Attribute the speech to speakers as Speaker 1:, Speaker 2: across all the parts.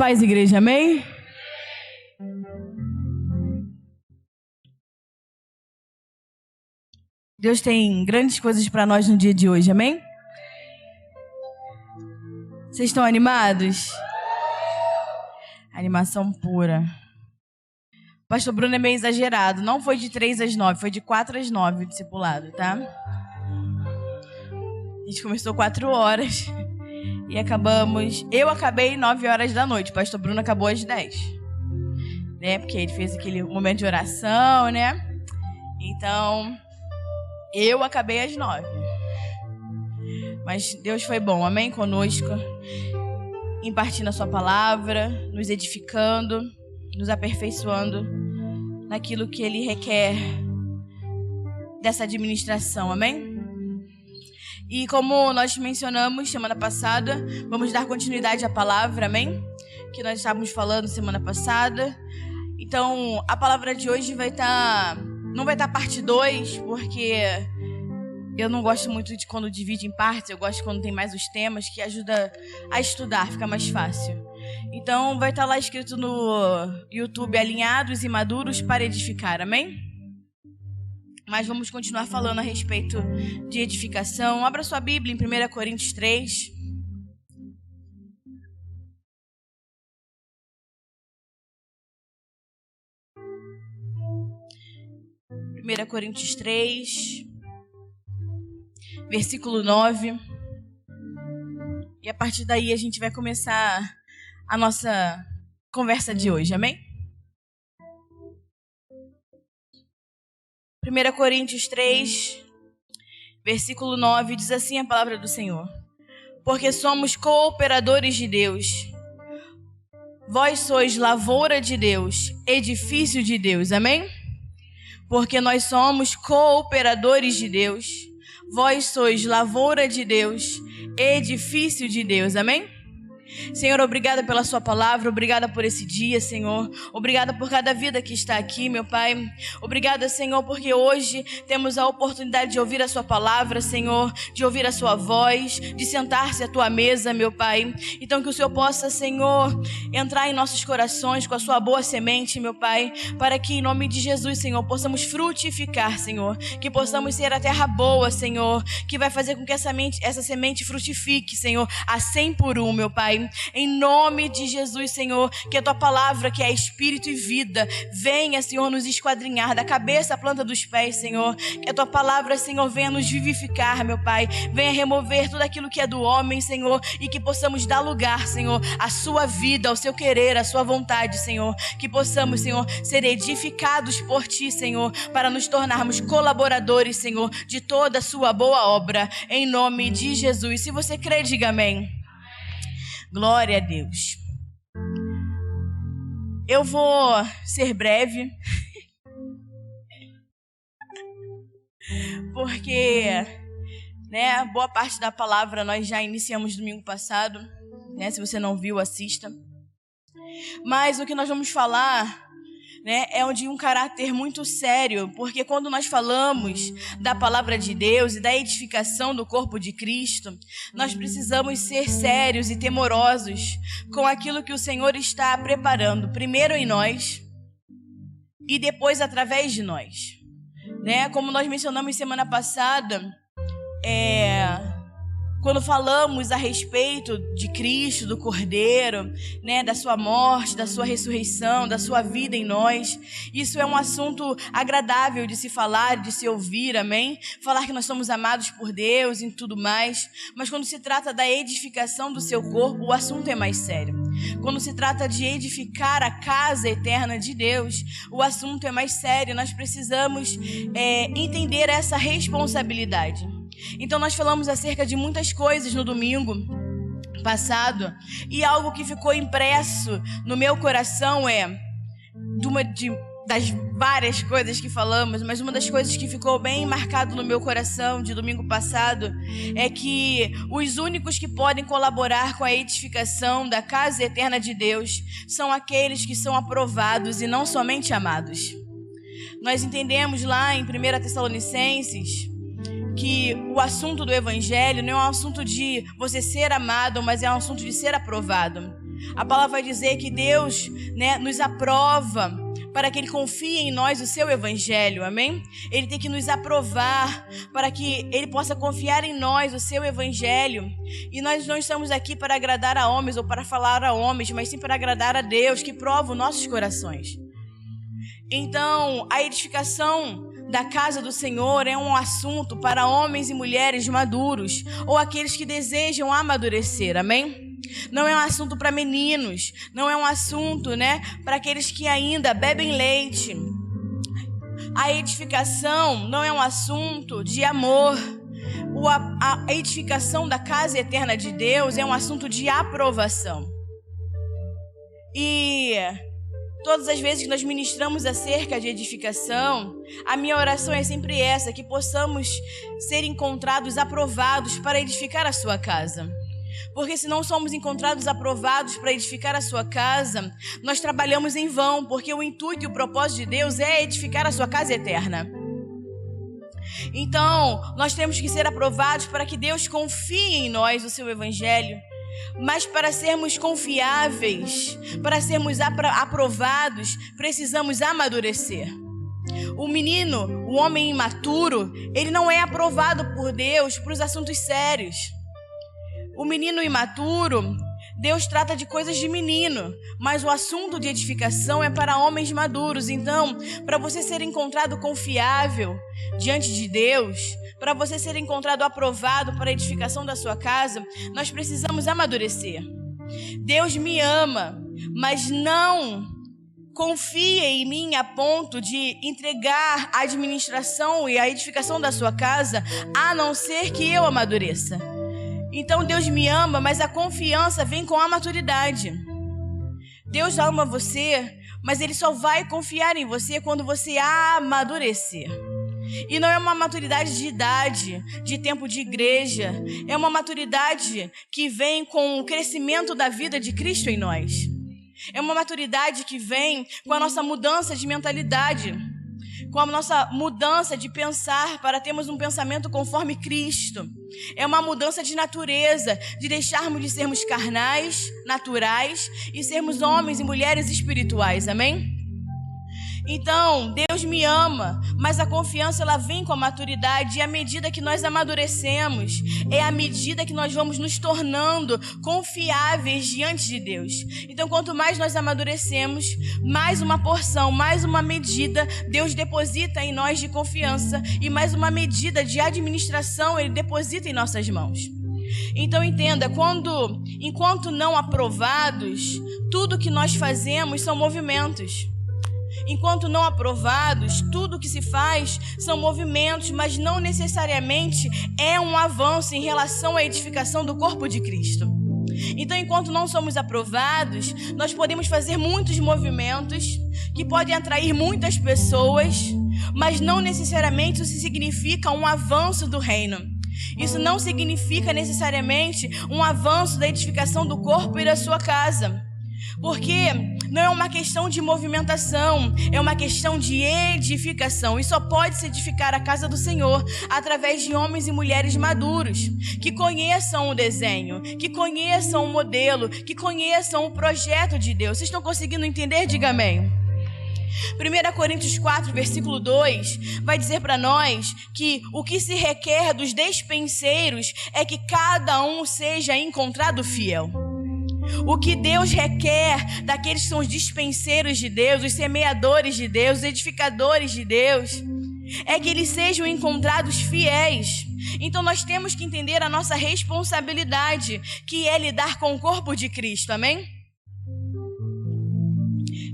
Speaker 1: Paz, igreja, amém? Deus tem grandes coisas para nós no dia de hoje, amém? Vocês estão animados? Animação pura. O pastor Bruno é meio exagerado. Não foi de 3 às 9, foi de 4 às 9 o discipulado, tá? A gente começou 4 horas e acabamos... Eu acabei 9 horas da noite, o pastor Bruno acabou às 10. Né? Porque ele fez aquele momento de oração, né? Então, eu acabei às 9. Mas Deus foi bom, amém? Conosco, impartindo a sua palavra, nos edificando, nos aperfeiçoando naquilo que Ele requer dessa administração, amém? E como nós mencionamos semana passada, vamos dar continuidade à palavra, amém? Que nós estávamos falando semana passada. Então, a palavra de hoje não vai estar parte 2, porque eu não gosto muito de quando divide em partes, eu gosto quando tem mais os temas, que ajuda a estudar, fica mais fácil. Então, vai estar lá escrito no YouTube, alinhados e maduros para edificar, amém? Mas vamos continuar falando a respeito de edificação. Abra sua Bíblia em 1 Coríntios 3. Coríntios 3, versículo 9. E a partir daí a gente vai começar a nossa conversa de hoje, amém? 1 Coríntios 3, versículo 9, diz assim a palavra do Senhor: porque somos cooperadores de Deus. Vós sois lavoura de Deus, edifício de Deus, amém? Porque nós somos cooperadores de Deus. Vós sois lavoura de Deus, edifício de Deus, amém? Senhor, obrigada pela sua palavra, obrigada por esse dia, Senhor. Obrigada por cada vida que está aqui, meu Pai. Obrigada, Senhor, porque hoje temos a oportunidade de ouvir a sua palavra, Senhor, de ouvir a sua voz, de sentar-se à tua mesa, meu Pai. Então que o Senhor possa, Senhor, entrar em nossos corações com a sua boa semente, meu Pai, para que em nome de Jesus, Senhor, possamos frutificar, Senhor, que possamos ser a terra boa, Senhor, que vai fazer com que essa semente frutifique, Senhor, a 100 por 1, meu Pai. Em nome de Jesus, Senhor, que a tua palavra, que é espírito e vida, venha, Senhor, nos esquadrinhar da cabeça à planta dos pés, Senhor. Que a tua palavra, Senhor, venha nos vivificar, meu Pai. Venha remover tudo aquilo que é do homem, Senhor, e que possamos dar lugar, Senhor, à sua vida, ao seu querer, à sua vontade, Senhor. Que possamos, Senhor, ser edificados por ti, Senhor, para nos tornarmos colaboradores, Senhor, de toda a sua boa obra, em nome de Jesus. Se você crê, diga amém. Glória a Deus. Eu vou ser breve, porque, né, boa parte da palavra nós já iniciamos domingo passado, né? Se você não viu, assista. Mas o que nós vamos falar, né, é de um caráter muito sério, porque quando nós falamos da palavra de Deus e da edificação do corpo de Cristo, nós precisamos ser sérios e temorosos com aquilo que o Senhor está preparando, primeiro em nós e depois através de nós, né? Como nós mencionamos semana passada, quando falamos a respeito de Cristo, do Cordeiro, né, da sua morte, da sua ressurreição, da sua vida em nós, isso é um assunto agradável de se falar, de se ouvir, amém? Falar que nós somos amados por Deus e tudo mais, mas quando se trata da edificação do seu corpo, o assunto é mais sério. Quando se trata de edificar a casa eterna de Deus, o assunto é mais sério. Nós precisamos entender essa responsabilidade. Então nós falamos acerca de muitas coisas no domingo passado, e algo que ficou impresso no meu coração das várias coisas que falamos, mas uma das coisas que ficou bem marcado no meu coração de domingo passado é que os únicos que podem colaborar com a edificação da casa eterna de Deus são aqueles que são aprovados e não somente amados. Nós entendemos lá em 1 Tessalonicenses que o assunto do evangelho não é um assunto de você ser amado, mas é um assunto de ser aprovado. A palavra vai dizer que Deus, né, nos aprova para que Ele confie em nós o seu evangelho, amém? Ele tem que nos aprovar para que Ele possa confiar em nós o seu evangelho. E nós não estamos aqui para agradar a homens ou para falar a homens, mas sim para agradar a Deus, que prova os nossos corações. Então, a edificação da casa do Senhor é um assunto para homens e mulheres maduros ou aqueles que desejam amadurecer, amém? Não é um assunto para meninos, não é um assunto, né, para aqueles que ainda bebem leite. A edificação não é um assunto de amor. A edificação da casa eterna de Deus é um assunto de aprovação. E todas as vezes que nós ministramos acerca de edificação, a minha oração é sempre essa, que possamos ser encontrados aprovados para edificar a sua casa. Porque se não somos encontrados aprovados para edificar a sua casa, nós trabalhamos em vão, porque o intuito e o propósito de Deus é edificar a sua casa eterna. Então, nós temos que ser aprovados para que Deus confie em nós o seu evangelho. Mas para sermos confiáveis, para sermos aprovados, precisamos amadurecer. O menino, o homem imaturo, ele não é aprovado por Deus para os assuntos sérios. O menino imaturo, Deus trata de coisas de menino, mas o assunto de edificação é para homens maduros. Então, para você ser encontrado confiável diante de Deus, para você ser encontrado aprovado para a edificação da sua casa, nós precisamos amadurecer. Deus me ama, mas não confia em mim a ponto de entregar a administração e a edificação da sua casa, a não ser que eu amadureça. Então Deus me ama, mas a confiança vem com a maturidade. Deus ama você, mas Ele só vai confiar em você quando você amadurecer. E não é uma maturidade de idade, de tempo de igreja. É uma maturidade que vem com o crescimento da vida de Cristo em nós. É uma maturidade que vem com a nossa mudança de mentalidade, com a nossa mudança de pensar para termos um pensamento conforme Cristo. É uma mudança de natureza, de deixarmos de sermos carnais, naturais e sermos homens e mulheres espirituais, amém? Então, Deus me ama, mas a confiança ela vem com a maturidade, e à medida que nós amadurecemos, é à medida que nós vamos nos tornando confiáveis diante de Deus. Então, quanto mais nós amadurecemos, mais uma porção, mais uma medida Deus deposita em nós de confiança, e mais uma medida de administração Ele deposita em nossas mãos. Então entenda, enquanto não aprovados, tudo que nós fazemos são movimentos. Enquanto não aprovados, tudo que se faz são movimentos, mas não necessariamente é um avanço em relação à edificação do corpo de Cristo. Então, enquanto não somos aprovados, nós podemos fazer muitos movimentos que podem atrair muitas pessoas, mas não necessariamente isso significa um avanço do reino. Isso não significa necessariamente um avanço da edificação do corpo e da sua casa. Porque não é uma questão de movimentação, é uma questão de edificação. E só pode se edificar a casa do Senhor através de homens e mulheres maduros, que conheçam o desenho, que conheçam o modelo, que conheçam o projeto de Deus. Vocês estão conseguindo entender? Diga amém. 1 Coríntios 4, versículo 2, vai dizer para nós que o que se requer dos despenseiros é que cada um seja encontrado fiel. O que Deus requer daqueles que são os dispenseiros de Deus, os semeadores de Deus, os edificadores de Deus, é que eles sejam encontrados fiéis. Então nós temos que entender a nossa responsabilidade, que é lidar com o corpo de Cristo, amém?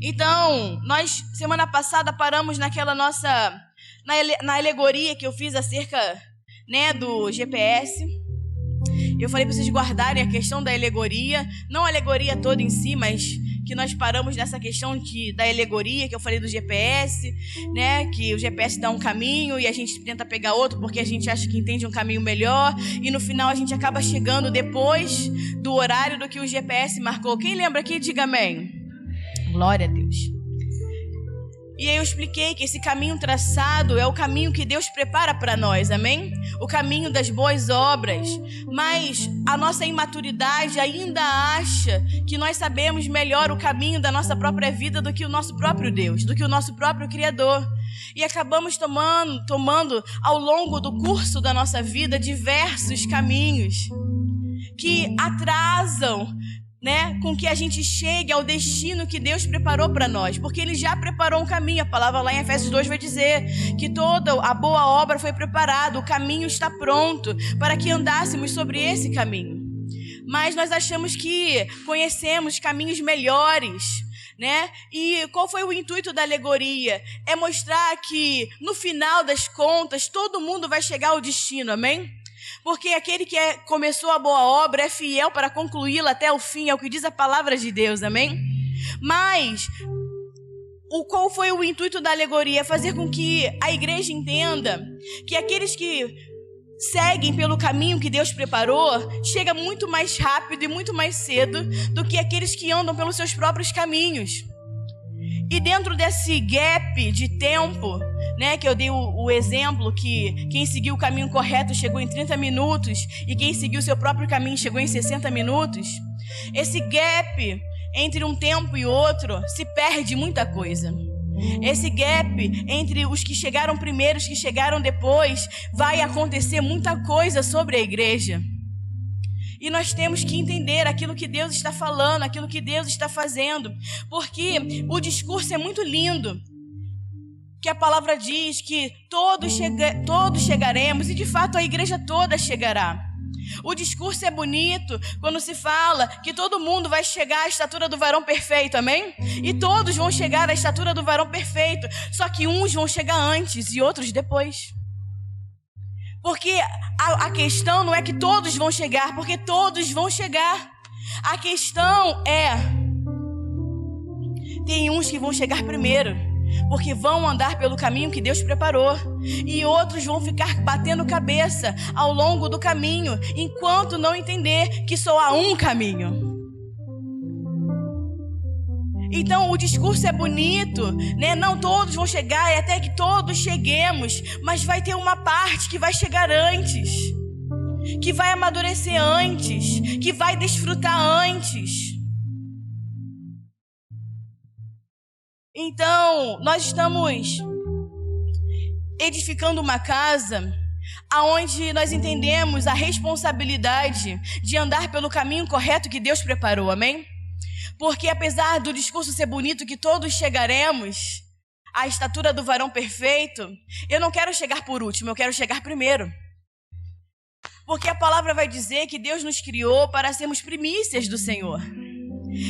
Speaker 1: Então, nós, semana passada, paramos naquela na alegoria que eu fiz acerca, né, do GPS. Eu falei para vocês guardarem a questão da alegoria, não a alegoria toda em si, mas que nós paramos nessa questão da alegoria, que eu falei do GPS, né, que o GPS dá um caminho e a gente tenta pegar outro porque a gente acha que entende um caminho melhor, e no final a gente acaba chegando depois do horário do que o GPS marcou. Quem lembra aqui, diga amém. Glória a Deus. E aí eu expliquei que esse caminho traçado é o caminho que Deus prepara para nós, amém? O caminho das boas obras. Mas a nossa imaturidade ainda acha que nós sabemos melhor o caminho da nossa própria vida do que o nosso próprio Deus, do que o nosso próprio Criador. E acabamos tomando ao longo do curso da nossa vida diversos caminhos que atrasam, com que a gente chegue ao destino que Deus preparou para nós, porque Ele já preparou um caminho. A palavra lá em Efésios 2 vai dizer que toda a boa obra foi preparada, o caminho está pronto para que andássemos sobre esse caminho. Mas nós achamos que conhecemos caminhos melhores, E qual foi o intuito da alegoria? É mostrar que no final das contas todo mundo vai chegar ao destino, amém? Porque aquele que começou a boa obra é fiel para concluí-la até o fim, é o que diz a palavra de Deus, amém? Mas qual foi o intuito da alegoria? É fazer com que a igreja entenda que aqueles que seguem pelo caminho que Deus preparou chegam muito mais rápido e muito mais cedo do que aqueles que andam pelos seus próprios caminhos. E dentro desse gap de tempo, que eu dei o exemplo que quem seguiu o caminho correto chegou em 30 minutos e quem seguiu o seu próprio caminho chegou em 60 minutos, esse gap entre um tempo e outro se perde muita coisa. Esse gap entre os que chegaram primeiro e os que chegaram depois vai acontecer muita coisa sobre a igreja. E nós temos que entender aquilo que Deus está falando, aquilo que Deus está fazendo, porque o discurso é muito lindo, que a palavra diz que todos chegaremos, e de fato a igreja toda chegará. O discurso é bonito quando se fala que todo mundo vai chegar à estatura do varão perfeito, amém? E todos vão chegar à estatura do varão perfeito, só que uns vão chegar antes e outros depois. Porque a questão não é que todos vão chegar, porque todos vão chegar. A questão tem uns que vão chegar primeiro, porque vão andar pelo caminho que Deus preparou, e outros vão ficar batendo cabeça ao longo do caminho, enquanto não entender que só há um caminho. Então o discurso é bonito, Não todos vão chegar, é até que todos cheguemos, mas vai ter uma parte que vai chegar antes, que vai amadurecer antes, que vai desfrutar antes. Então, nós estamos edificando uma casa aonde nós entendemos a responsabilidade de andar pelo caminho correto que Deus preparou, amém? Porque apesar do discurso ser bonito que todos chegaremos à estatura do varão perfeito, eu não quero chegar por último, eu quero chegar primeiro. Porque a palavra vai dizer que Deus nos criou para sermos primícias do Senhor.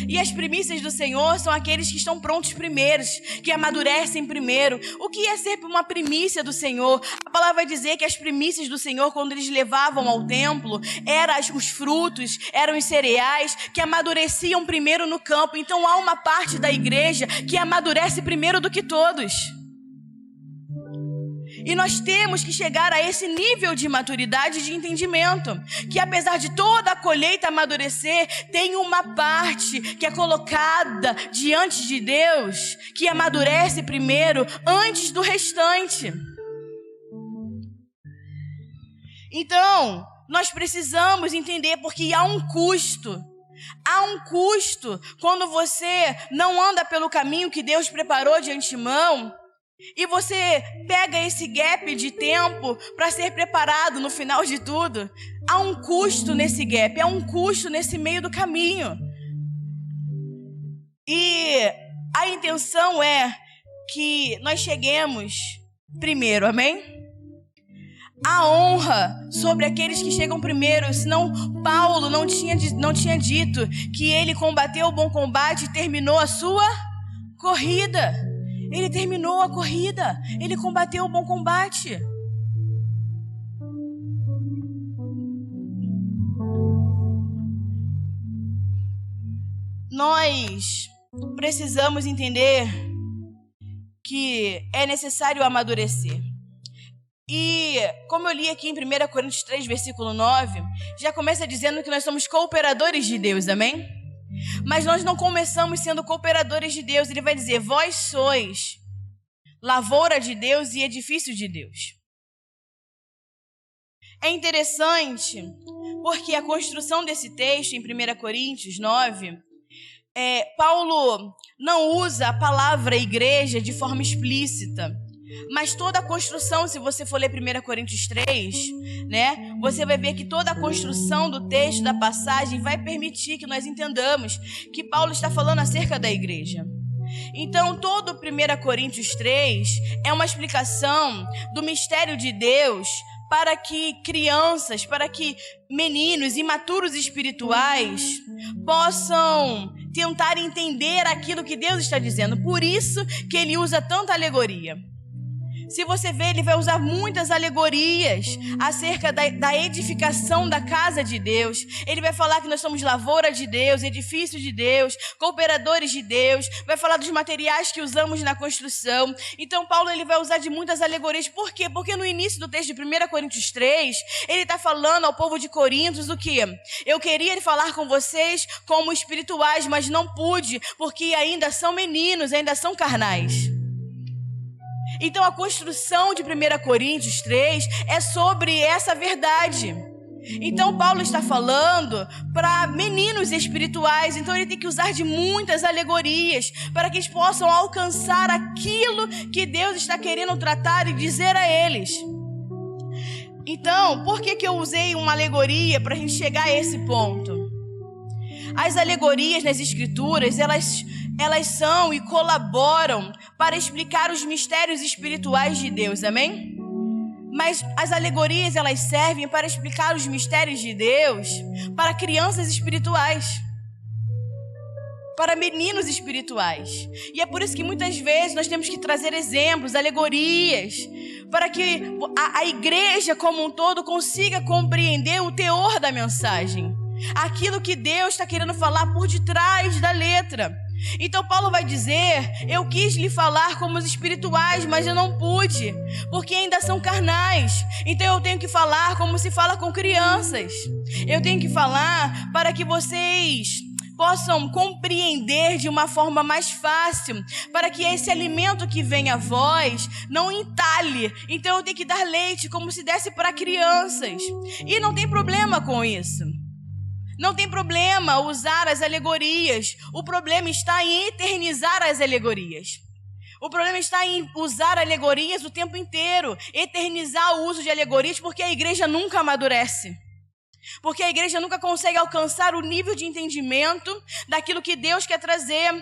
Speaker 1: E as primícias do Senhor são aqueles que estão prontos primeiros, que amadurecem primeiro. O que é ser uma primícia do Senhor? A palavra vai dizer que as primícias do Senhor, quando eles levavam ao templo, eram os frutos, eram os cereais que amadureciam primeiro no campo. Então há uma parte da igreja que amadurece primeiro do que todos. E nós temos que chegar a esse nível de maturidade e de entendimento, que apesar de toda a colheita amadurecer, tem uma parte que é colocada diante de Deus, que amadurece primeiro antes do restante. Então, nós precisamos entender, porque há um custo. Há um custo quando você não anda pelo caminho que Deus preparou de antemão, e você pega esse gap de tempo para ser preparado no final de tudo. Há um custo nesse gap, há um custo nesse meio do caminho. E a intenção é que nós cheguemos primeiro, amém? A honra sobre aqueles que chegam primeiro, senão Paulo não tinha dito que ele combateu o bom combate e terminou a sua corrida. Ele terminou a corrida, ele combateu o bom combate. Nós precisamos entender que é necessário amadurecer. E como eu li aqui em 1 Coríntios 3, versículo 9, já começa dizendo que nós somos cooperadores de Deus, amém? Mas nós não começamos sendo cooperadores de Deus. Ele vai dizer, vós sois lavoura de Deus e edifício de Deus. É interessante porque a construção desse texto em 1 Coríntios 9, Paulo não usa a palavra igreja de forma explícita, mas toda a construção, se você for ler 1 Coríntios 3, né, você vai ver que toda a construção do texto, da passagem, vai permitir que nós entendamos que Paulo está falando acerca da igreja. Então, todo 1 Coríntios 3 é uma explicação do mistério de Deus para que crianças, para que meninos imaturos espirituais possam tentar entender aquilo que Deus está dizendo. Por isso que ele usa tanta alegoria. Se você ver, ele vai usar muitas alegorias acerca da edificação da casa de Deus. Ele vai falar que nós somos lavoura de Deus, edifício de Deus, cooperadores de Deus. Vai falar dos materiais que usamos na construção. Então, Paulo ele vai usar de muitas alegorias. Por quê? Porque no início do texto de 1 Coríntios 3, ele está falando ao povo de Corintos o quê? Eu queria falar com vocês como espirituais, mas não pude, porque ainda são meninos, ainda são carnais. Então a construção de 1 Coríntios 3 é sobre essa verdade. Então Paulo está falando para meninos espirituais, então ele tem que usar de muitas alegorias para que eles possam alcançar aquilo que Deus está querendo tratar e dizer a eles. Então, por que eu usei uma alegoria para a gente chegar a esse ponto? As alegorias nas escrituras, elas são e colaboram para explicar os mistérios espirituais de Deus, amém? Mas as alegorias, elas servem para explicar os mistérios de Deus para crianças espirituais, para meninos espirituais. E é por isso que muitas vezes nós temos que trazer exemplos, alegorias, para que a igreja como um todo consiga compreender o teor da mensagem, aquilo que Deus está querendo falar por detrás da letra. Então Paulo vai dizer, eu quis lhe falar como os espirituais, mas eu não pude, porque ainda são carnais. Então eu tenho que falar como se fala com crianças. Eu tenho que falar para que vocês possam compreender de uma forma mais fácil, para que esse alimento que vem a vós não entalhe. Então eu tenho que dar leite como se desse para crianças. E não tem problema com isso. Não tem problema usar as alegorias. O problema está em eternizar as alegorias. O problema está em usar alegorias o tempo inteiro. Eternizar o uso de alegorias, porque a igreja nunca amadurece. Porque a igreja nunca consegue alcançar o nível de entendimento daquilo que Deus quer trazer.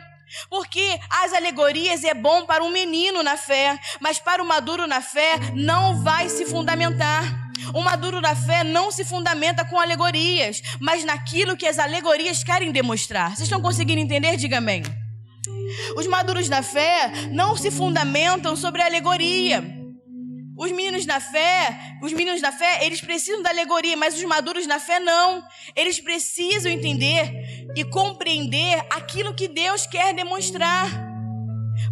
Speaker 1: Porque as alegorias é bom para um menino na fé, mas para o maduro na fé não vai se fundamentar. O maduro na fé não se fundamenta com alegorias, mas naquilo que as alegorias querem demonstrar. Vocês estão conseguindo entender? Diga amém. Os maduros na fé não se fundamentam sobre a alegoria. Os meninos da fé, eles precisam da alegoria, mas os maduros na fé não. Eles precisam entender e compreender aquilo que Deus quer demonstrar.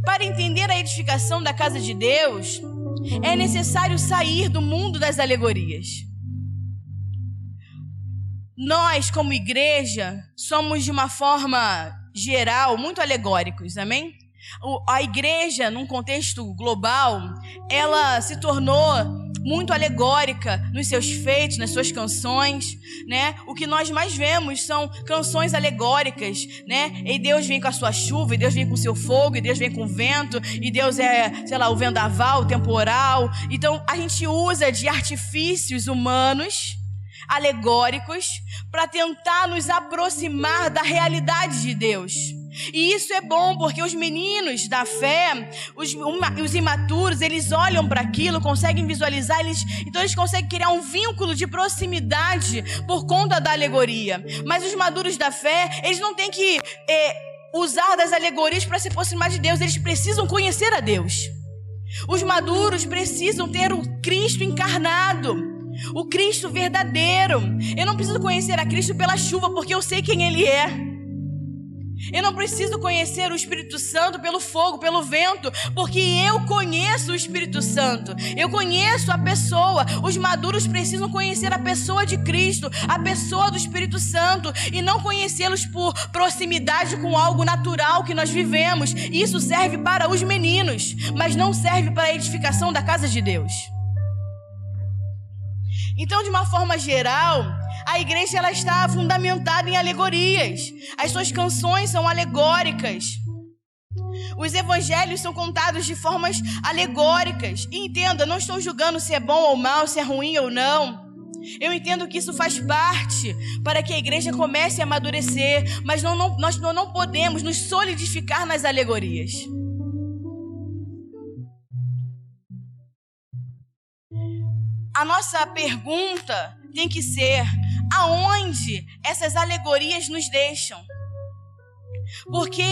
Speaker 1: Para entender a edificação da casa de Deus, é necessário sair do mundo das alegorias. Nós, como igreja, somos de uma forma geral muito alegóricos, amém? A igreja, num contexto global, ela se tornou muito alegórica nos seus feitos, nas suas canções, né? O que nós mais vemos são canções alegóricas, né? E Deus vem com a sua chuva, e Deus vem com o seu fogo, e Deus vem com o vento, e Deus é, sei lá, o vendaval, o temporal. Então, a gente usa de artifícios humanos, alegóricos, para tentar nos aproximar da realidade de Deus. E isso é bom, porque os meninos da fé, os imaturos, eles olham para aquilo, conseguem visualizar, então eles conseguem criar um vínculo de proximidade por conta da alegoria. Mas os maduros da fé, eles não têm que usar das alegorias para se aproximar de Deus, eles precisam conhecer a Deus. Os maduros precisam ter o Cristo encarnado, o Cristo verdadeiro. Eu não preciso conhecer a Cristo pela chuva, porque eu sei quem Ele é. Eu não preciso conhecer o Espírito Santo pelo fogo, pelo vento, porque eu conheço o Espírito Santo. Eu conheço a pessoa. Os maduros precisam conhecer a pessoa de Cristo, a pessoa do Espírito Santo, e não conhecê-los por proximidade com algo natural que nós vivemos. Isso serve para os meninos, mas não serve para a edificação da casa de Deus. Então, de uma forma geral, a igreja ela está fundamentada em alegorias. As suas canções são alegóricas. Os evangelhos são contados de formas alegóricas. E entenda, não estou julgando se é bom ou mal, se é ruim ou não. Eu entendo que isso faz parte para que a igreja comece a amadurecer, mas nós não podemos nos solidificar nas alegorias. A nossa pergunta tem que ser: aonde essas alegorias nos deixam? Porque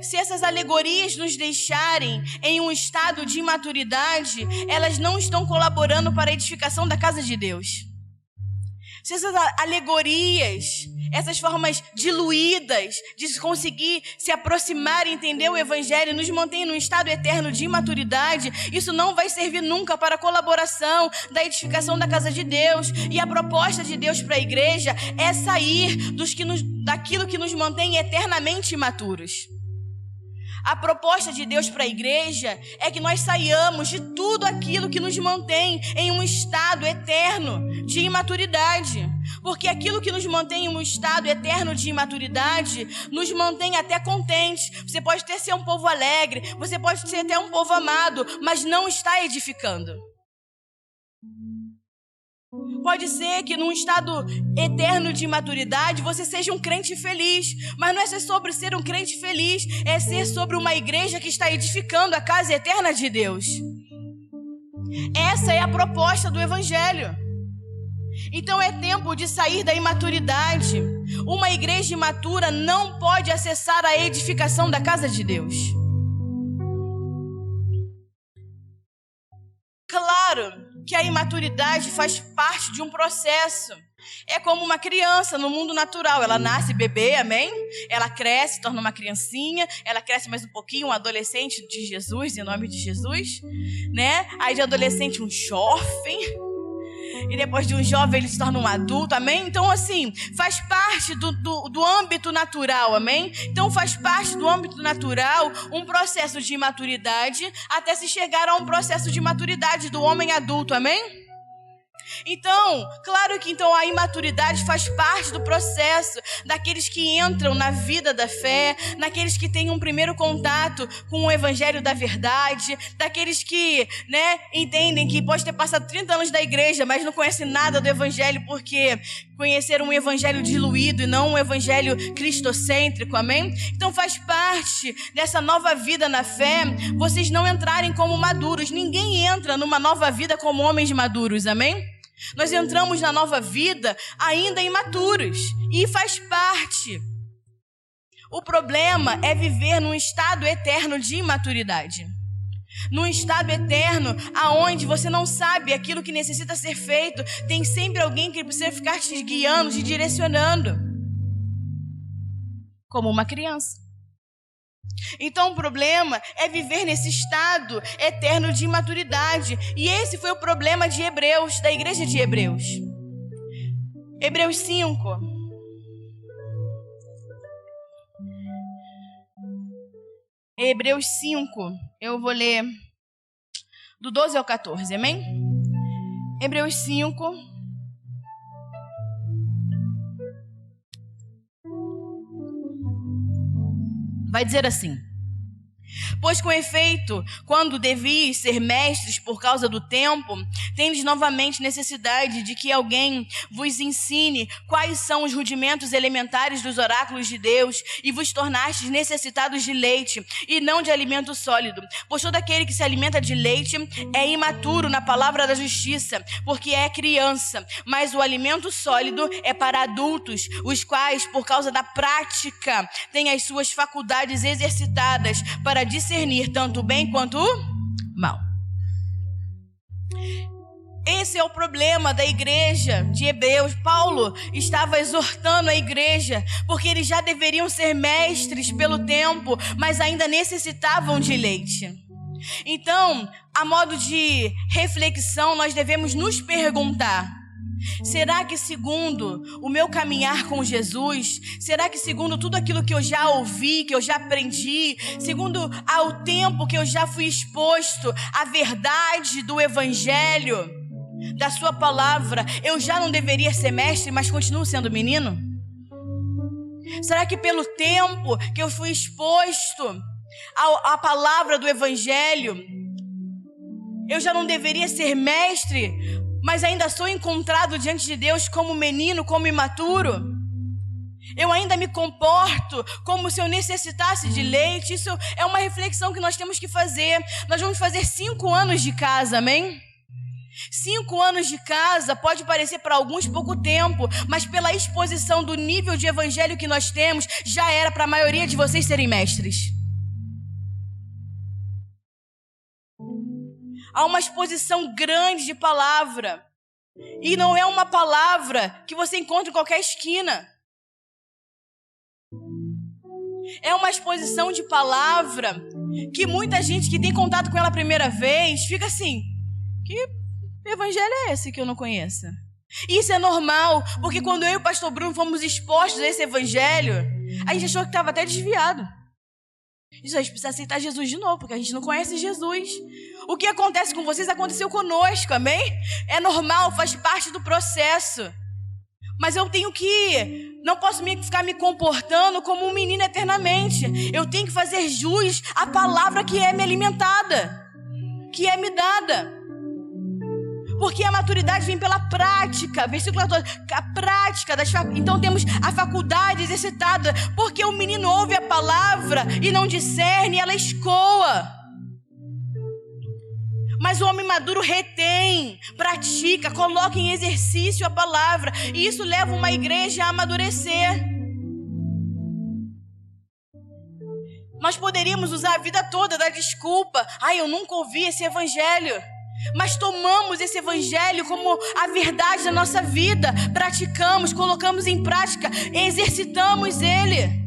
Speaker 1: se essas alegorias nos deixarem em um estado de imaturidade, elas não estão colaborando para a edificação da casa de Deus. Se essas alegorias, essas formas diluídas de conseguir se aproximar e entender o Evangelho, nos mantém num estado eterno de imaturidade, isso não vai servir nunca para a colaboração da edificação da casa de Deus. E a proposta de Deus para a igreja é sair daquilo que nos mantém eternamente imaturos. A proposta de Deus para a igreja é que nós saiamos de tudo aquilo que nos mantém em um estado eterno de imaturidade. Porque aquilo que nos mantém em um estado eterno de imaturidade nos mantém até contentes. Você pode até ser um povo alegre, você pode ser até um povo amado, mas não está edificando. Pode ser que num estado eterno de imaturidade você seja um crente feliz, mas não é sobre ser um crente feliz, é ser sobre uma igreja que está edificando a casa eterna de Deus. Essa é a proposta do Evangelho. Então é tempo de sair da imaturidade. Uma igreja imatura não pode acessar a edificação da casa de Deus. Claro que a imaturidade faz parte de um processo. É como uma criança no mundo natural. Ela nasce bebê, amém? Ela cresce, torna uma criancinha. Ela cresce mais um pouquinho, um adolescente de Jesus, em nome de Jesus, né? Aí de adolescente um jovem. E depois de um jovem ele se torna um adulto, amém? Então assim, faz parte do âmbito natural, amém? Então faz parte do âmbito natural um processo de imaturidade até se chegar a um processo de maturidade do homem adulto, amém? Então, claro que então a imaturidade faz parte do processo daqueles que entram na vida da fé, naqueles que têm um primeiro contato com o evangelho da verdade, daqueles que, entendem que pode ter passado 30 anos da igreja, mas não conhecem nada do evangelho porque conheceram um evangelho diluído e não um evangelho cristocêntrico, amém? Então faz parte dessa nova vida na fé, vocês não entrarem como maduros. Ninguém entra numa nova vida como homens maduros, amém? Nós entramos na nova vida ainda imaturos e faz parte. O problema é viver num estado eterno de imaturidade. Num estado eterno aonde você não sabe aquilo que necessita ser feito. Tem sempre alguém que precisa ficar te guiando, te direcionando. Como uma criança. Então o problema é viver nesse estado eterno de imaturidade. E esse foi o problema de Hebreus, da igreja de Hebreus. Hebreus 5. Hebreus 5, eu vou ler do 12 ao 14, amém? Hebreus 5. Vai dizer assim: pois com efeito, quando devias ser mestres por causa do tempo, tendes novamente necessidade de que alguém vos ensine quais são os rudimentos elementares dos oráculos de Deus, e vos tornastes necessitados de leite e não de alimento sólido. Pois todo aquele que se alimenta de leite é imaturo na palavra da justiça, porque é criança. Mas o alimento sólido é para adultos, os quais, por causa da prática, têm as suas faculdades exercitadas para discernir tanto o bem quanto o mal. Esse é o problema da igreja de Hebreus. Paulo estava exortando a igreja, porque eles já deveriam ser mestres pelo tempo, mas ainda necessitavam de leite. Então, a modo de reflexão, nós devemos nos perguntar: será que segundo o meu caminhar com Jesus, será que segundo tudo aquilo que eu já ouvi, que eu já aprendi, segundo ao tempo que eu já fui exposto à verdade do Evangelho, da sua palavra, eu já não deveria ser mestre, mas continuo sendo menino? Será que pelo tempo que eu fui exposto à palavra do Evangelho, eu já não deveria ser mestre, mas ainda sou encontrado diante de Deus como menino, como imaturo? Eu ainda me comporto como se eu necessitasse de leite? Isso é uma reflexão que nós temos que fazer. Nós vamos fazer 5 anos de casa, amém? 5 anos de casa pode parecer para alguns pouco tempo, mas pela exposição do nível de evangelho que nós temos, já era para a maioria de vocês serem mestres. Há uma exposição grande de palavra, e não é uma palavra que você encontra em qualquer esquina. É uma exposição de palavra que muita gente que tem contato com ela a primeira vez fica assim: que evangelho é esse que eu não conheço? Isso é normal, porque quando eu e o pastor Bruno fomos expostos a esse evangelho, a gente achou que estava até desviado. Isso, a gente precisa aceitar Jesus de novo, porque a gente não conhece Jesus. O que acontece com vocês aconteceu conosco, amém? É normal, faz parte do processo. Mas eu tenho que, não posso ficar me comportando como um menino eternamente. Eu tenho que fazer jus à palavra que é me alimentada, que é me dada. Porque a maturidade vem pela prática. Versículo 14, a prática então temos a faculdade exercitada. Porque o menino ouve a palavra e não discerne, ela escoa. Mas o homem maduro retém, pratica, coloca em exercício a palavra. E isso leva uma igreja a amadurecer. Nós poderíamos usar a vida toda da desculpa: eu nunca ouvi esse evangelho. Mas tomamos esse evangelho como a verdade da nossa vida, praticamos, colocamos em prática, exercitamos ele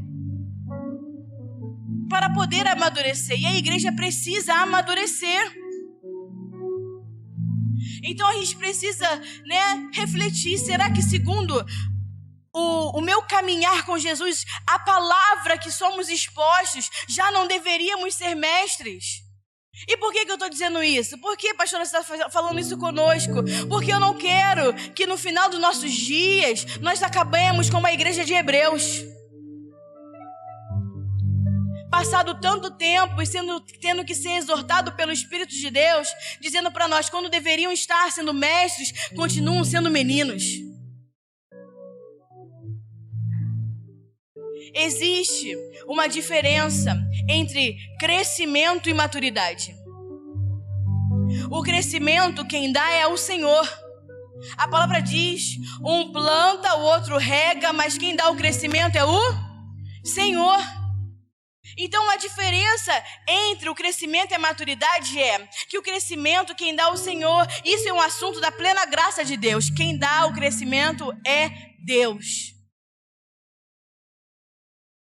Speaker 1: para poder amadurecer. E a igreja precisa amadurecer. Então a gente precisa, refletir: será que segundo o meu caminhar com Jesus, a palavra que somos expostos, já não deveríamos ser mestres? E por que eu estou dizendo isso? Por que, pastora, você está falando isso conosco? Porque eu não quero que no final dos nossos dias nós acabemos como a igreja de Hebreus. Passado tanto tempo e tendo que ser exortado pelo Espírito de Deus, dizendo para nós, quando deveriam estar sendo mestres, continuam sendo meninos. Existe uma diferença entre crescimento e maturidade. O crescimento quem dá é o Senhor. A palavra diz: um planta, o outro rega, mas quem dá o crescimento é o Senhor. Então a diferença entre o crescimento e a maturidade é que o crescimento quem dá é o Senhor. Isso é um assunto da plena graça de Deus. Quem dá o crescimento é Deus.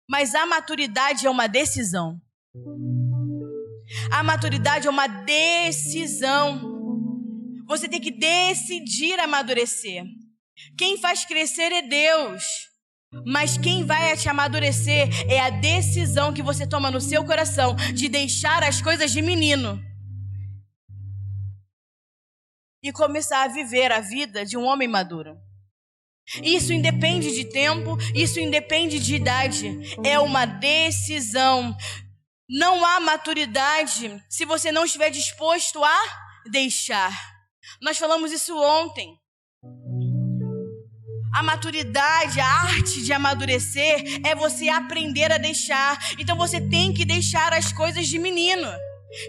Speaker 1: Mas a maturidade é uma decisão. A maturidade é uma decisão. Você tem que decidir amadurecer. Quem faz crescer é Deus. Mas quem vai te amadurecer é a decisão que você toma no seu coração de deixar as coisas de menino e começar a viver a vida de um homem maduro. Isso independe de tempo, isso independe de idade. É uma decisão. Não há maturidade se você não estiver disposto a deixar. Nós falamos isso ontem. A maturidade, a arte de amadurecer é você aprender a deixar. Então você tem que deixar as coisas de menino.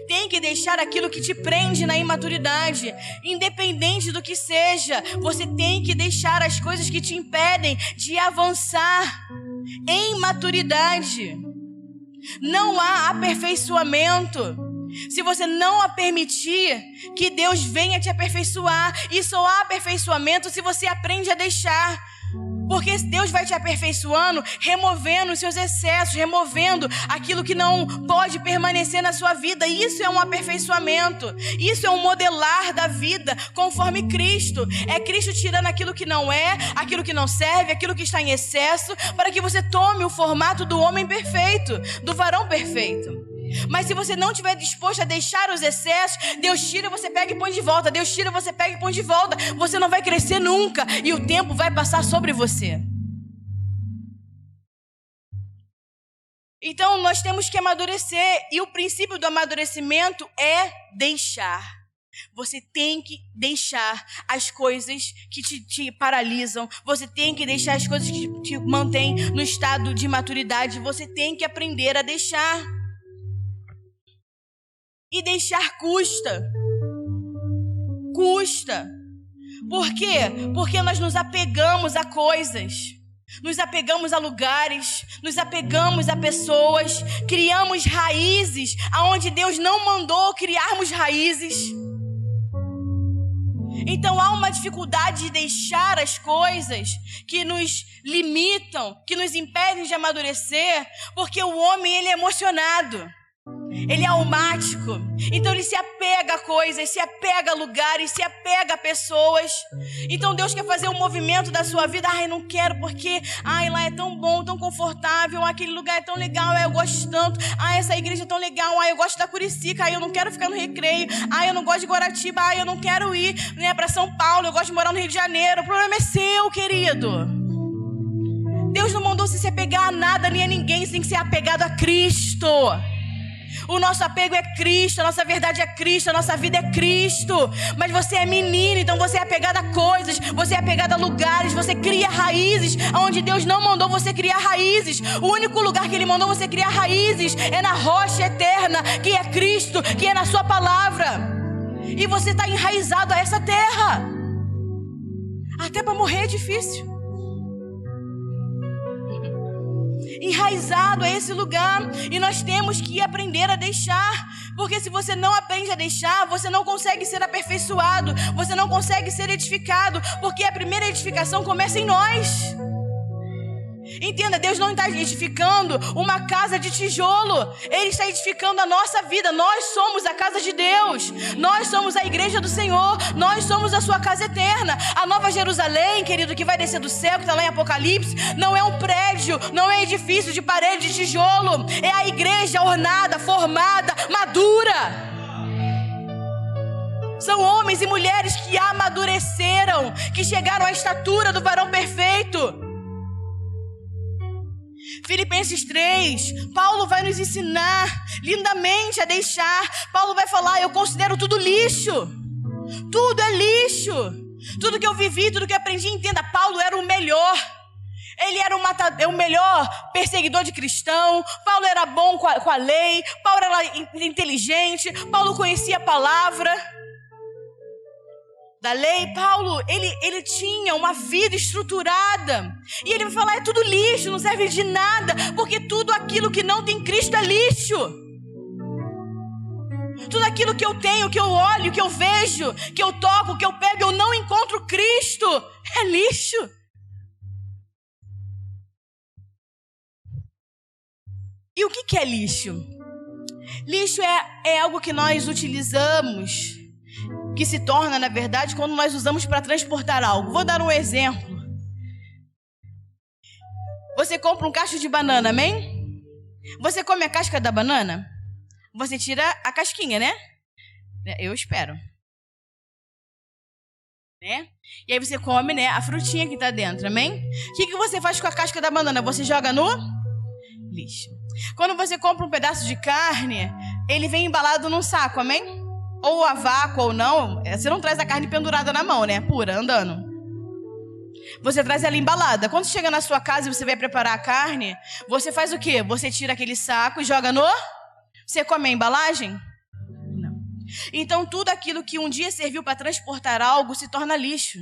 Speaker 1: Tem que deixar aquilo que te prende na imaturidade. Independente do que seja, você tem que deixar as coisas que te impedem de avançar em maturidade. Não há aperfeiçoamento Se você não permitir que Deus venha te aperfeiçoar, e só há aperfeiçoamento se você aprende a deixar. Porque Deus vai te aperfeiçoando, removendo os seus excessos, removendo aquilo que não pode permanecer na sua vida. Isso é um aperfeiçoamento. Isso é um modelar da vida conforme Cristo. É Cristo tirando aquilo que não é, aquilo que não serve, aquilo que está em excesso, para que você tome o formato do homem perfeito, do varão perfeito. Mas se você não estiver disposto a deixar os excessos, Deus tira, você pega e põe de volta. Deus tira, você pega e põe de volta. Você não vai crescer nunca e o tempo vai passar sobre você. Então nós temos que amadurecer, e o princípio do amadurecimento é deixar. Você tem que deixar as coisas que te paralisam. Você tem que deixar as coisas que te mantêm no estado de maturidade. Você tem que aprender a deixar. E deixar custa. Custa. Por quê? Porque nós nos apegamos a coisas, nos apegamos a lugares, nos apegamos a pessoas, criamos raízes aonde Deus não mandou criarmos raízes. Então há uma dificuldade de deixar as coisas que nos limitam, que nos impedem de amadurecer, porque o homem, ele é emocionado. Ele é almático, então ele se apega a coisas, se apega a lugares, se apega a pessoas. Então Deus quer fazer um movimento da sua vida. Ai, não quero porque, ai, lá é tão bom, tão confortável, aquele lugar é tão legal, ai, eu gosto tanto, ai, essa igreja é tão legal, ai, eu gosto da Curicica, ai, eu não quero ficar no Recreio, ai, eu não gosto de Guaratiba, ai, eu não quero ir, né, para São Paulo, eu gosto de morar no Rio de Janeiro. O problema é seu, querido. Deus não mandou você se apegar a nada nem a ninguém, você tem que ser apegado a Cristo. O nosso apego é Cristo, a nossa verdade é Cristo, a nossa vida é Cristo. Mas você é menino, então você é apegado a coisas, você é apegado a lugares, você cria raízes onde Deus não mandou você criar raízes. O único lugar que Ele mandou você criar raízes é na rocha eterna, que é Cristo, que é na sua palavra. E você está enraizado a essa terra. Até para morrer é difícil. Enraizado a esse lugar, e nós temos que aprender a deixar, porque se você não aprende a deixar, você não consegue ser aperfeiçoado, você não consegue ser edificado, porque a primeira edificação começa em nós. Entenda, Deus não está edificando uma casa de tijolo, Ele está edificando a nossa vida. Nós somos a casa de Deus, nós somos a igreja do Senhor, nós somos a sua casa eterna. A Nova Jerusalém, querido, que vai descer do céu, que está lá em Apocalipse, não é um prédio, não é edifício de parede de tijolo, é a igreja ornada, formada, madura. São homens e mulheres que amadureceram, que chegaram à estatura do varão perfeito. Filipenses 3, Paulo vai nos ensinar lindamente a deixar. Paulo vai falar: eu considero tudo lixo. Tudo é lixo. Tudo que eu vivi, tudo que eu aprendi. Entenda, Paulo era o melhor. Ele era o melhor perseguidor de cristão. Paulo era bom com a lei. Paulo era inteligente. Paulo conhecia a palavra da lei. Paulo, ele tinha uma vida estruturada. E ele vai falar: é tudo lixo, não serve de nada, porque tudo aquilo que não tem Cristo é lixo. Tudo aquilo que eu tenho, que eu olho, que eu vejo, que eu toco, que eu pego, eu não encontro Cristo, é lixo. E o que é lixo? Lixo é algo que nós utilizamos, que se torna, na verdade, quando nós usamos para transportar algo. Vou dar um exemplo. Você compra um cacho de banana, amém? Você come a casca da banana? Você tira a casquinha, né? Eu espero. Né? E aí você come, né, a frutinha que está dentro, amém? O que você faz com a casca da banana? Você joga no lixo. Quando você compra um pedaço de carne, ele vem embalado num saco, amém? Ou a vácuo ou não, você não traz a carne pendurada na mão, né? Pura, andando. Você traz ela embalada. Quando chega na sua casa e você vai preparar a carne, você faz o quê? Você tira aquele saco e joga no... Você come a embalagem? Não. Então tudo aquilo que um dia serviu para transportar algo se torna lixo.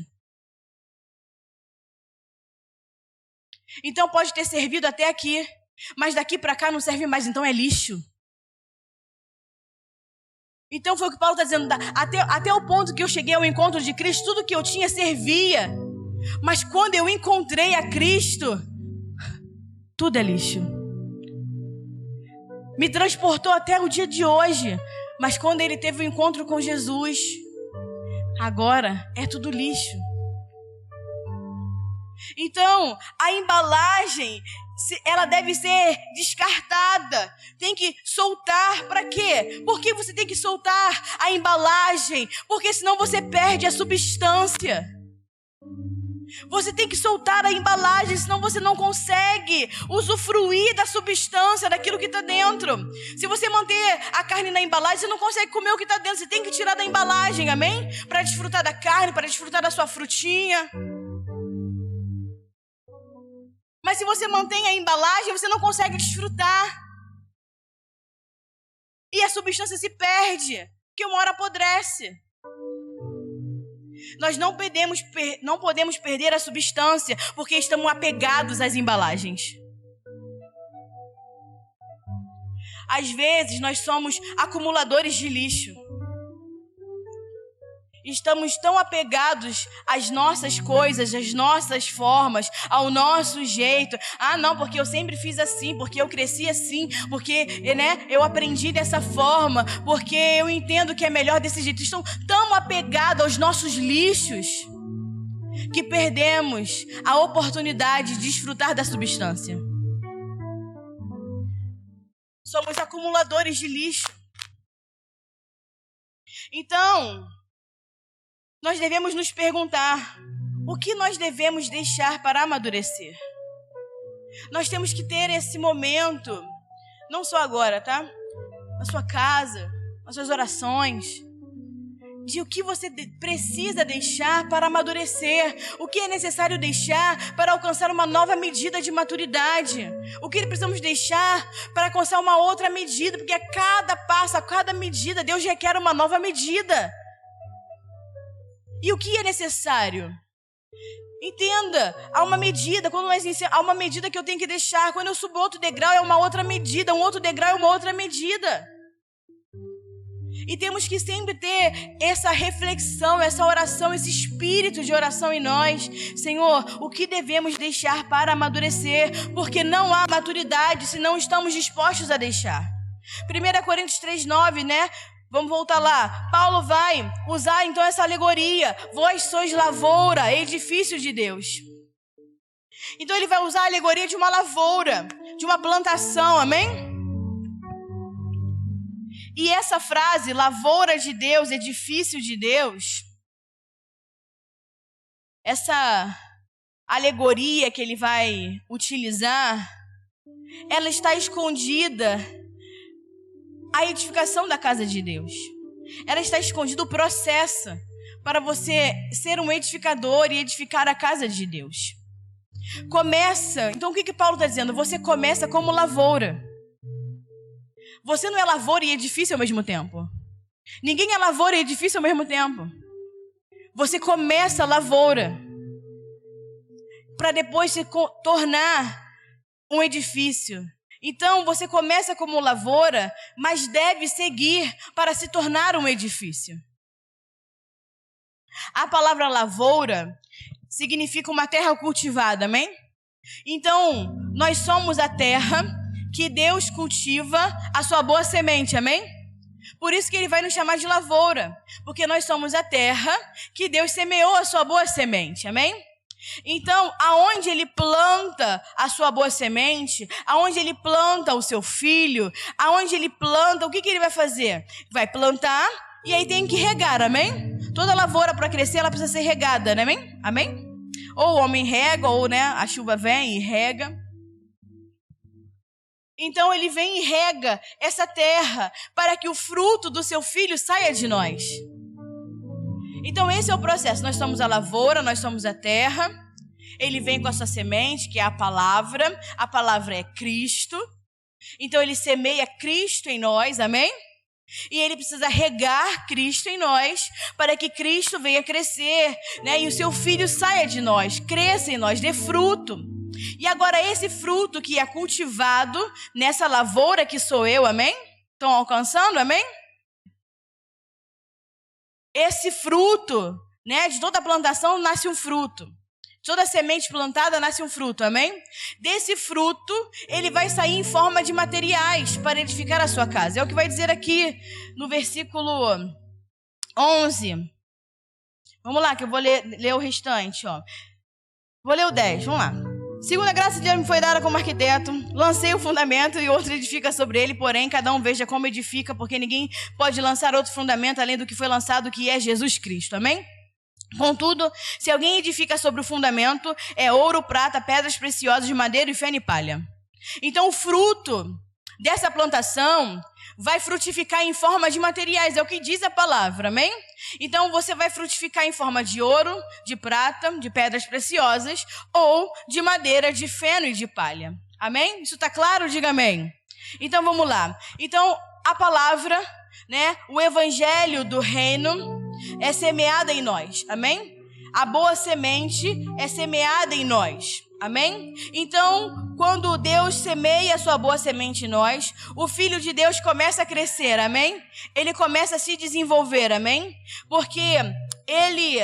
Speaker 1: Então pode ter servido até aqui, mas daqui para cá não serve mais, então é lixo. Então foi o que Paulo está dizendo, até o ponto que eu cheguei ao encontro de Cristo, tudo que eu tinha servia. Mas quando eu encontrei a Cristo, tudo é lixo. Me transportou até o dia de hoje. Mas quando ele teve o encontro com Jesus, agora é tudo lixo. Então, a embalagem, ela deve ser descartada. Tem que soltar. Para quê? Por que você tem que soltar a embalagem? Porque senão você perde a substância. Você tem que soltar a embalagem, senão você não consegue usufruir da substância, daquilo que está dentro. Se você manter a carne na embalagem, você não consegue comer o que está dentro. Você tem que tirar da embalagem, amém? Para desfrutar da carne, para desfrutar da sua frutinha. Mas se você mantém a embalagem, você não consegue desfrutar. E a substância se perde, que uma hora apodrece. Nós não podemos perder a substância, porque estamos apegados às embalagens. Às vezes, nós somos acumuladores de lixo. Estamos tão apegados às nossas coisas, às nossas formas, ao nosso jeito. Ah, não, porque eu sempre fiz assim, porque eu cresci assim, porque, eu aprendi dessa forma, porque eu entendo que é melhor desse jeito. Estamos tão apegados aos nossos lixos que perdemos a oportunidade de desfrutar da substância. Somos acumuladores de lixo. Então, nós devemos nos perguntar, o que nós devemos deixar para amadurecer? Nós temos que ter esse momento, não só agora, tá? Na sua casa, nas suas orações, de o que você precisa deixar para amadurecer, o que é necessário deixar para alcançar uma nova medida de maturidade, o que precisamos deixar para alcançar uma outra medida, porque a cada passo, a cada medida, Deus requer uma nova medida. E o que é necessário? Entenda, há uma medida, quando nós ensinamos, há uma medida que eu tenho que deixar. Quando eu subo outro degrau, é uma outra medida, um outro degrau é uma outra medida. E temos que sempre ter essa reflexão, essa oração, esse espírito de oração em nós. Senhor, o que devemos deixar para amadurecer? Porque não há maturidade se não estamos dispostos a deixar. 1 Coríntios 3:9, Vamos voltar lá. Paulo vai usar então essa alegoria. Vós sois lavoura, edifício de Deus. Então ele vai usar a alegoria de uma lavoura, de uma plantação, amém? E essa frase, lavoura de Deus, edifício de Deus, essa alegoria que ele vai utilizar, ela está escondida a edificação da casa de Deus. Ela está escondida o processo para você ser um edificador e edificar a casa de Deus. Então o que Paulo está dizendo? Você começa como lavoura. Você não é lavoura e edifício ao mesmo tempo. Ninguém é lavoura e edifício ao mesmo tempo. Você começa lavoura para depois se tornar um edifício. Então, você começa como lavoura, mas deve seguir para se tornar um edifício. A palavra lavoura significa uma terra cultivada, amém? Então, nós somos a terra que Deus cultiva a sua boa semente, amém? Por isso que ele vai nos chamar de lavoura, porque nós somos a terra que Deus semeou a sua boa semente, amém? Então, aonde ele planta a sua boa semente, aonde ele planta o seu filho, aonde ele planta, o que ele vai fazer? Vai plantar e aí tem que regar, amém? Toda lavoura para crescer, ela precisa ser regada, né, amém? Amém? Ou o homem rega, ou a chuva vem e rega. Então ele vem e rega essa terra para que o fruto do seu filho saia de nós. Então esse é o processo. Nós somos a lavoura, nós somos a terra. Ele vem com a sua semente, que é a palavra é Cristo. Então ele semeia Cristo em nós, amém? E ele precisa regar Cristo em nós para que Cristo venha crescer, e o seu filho saia de nós, cresça em nós, dê fruto. E agora esse fruto que é cultivado nessa lavoura que sou eu, amém? Estão alcançando, amém? esse fruto, né, de toda plantação nasce um fruto. Toda semente plantada nasce um fruto, amém? Desse fruto, ele vai sair em forma de materiais para edificar a sua casa. É o que vai dizer aqui no versículo 11. Vamos lá, que eu vou ler o restante, ó. Vou ler o 10, vamos lá. Segundo a graça de Deus me foi dada como arquiteto, lancei o fundamento e outro edifica sobre ele, porém cada um veja como edifica, porque ninguém pode lançar outro fundamento além do que foi lançado, que é Jesus Cristo, amém? Contudo, se alguém edifica sobre o fundamento, é ouro, prata, pedras preciosas, madeira e feno e palha. Então o fruto dessa plantação vai frutificar em forma de materiais, é o que diz a palavra, amém? Então você vai frutificar em forma de ouro, de prata, de pedras preciosas ou de madeira, de feno e de palha, amém? Isso está claro? Diga amém. Então vamos lá. Então a palavra, né, o evangelho do reino é semeada em nós, amém? A boa semente é semeada em nós, amém? Então, quando Deus semeia a sua boa semente em nós, o Filho de Deus começa a crescer, amém? Ele começa a se desenvolver, amém? Porque ele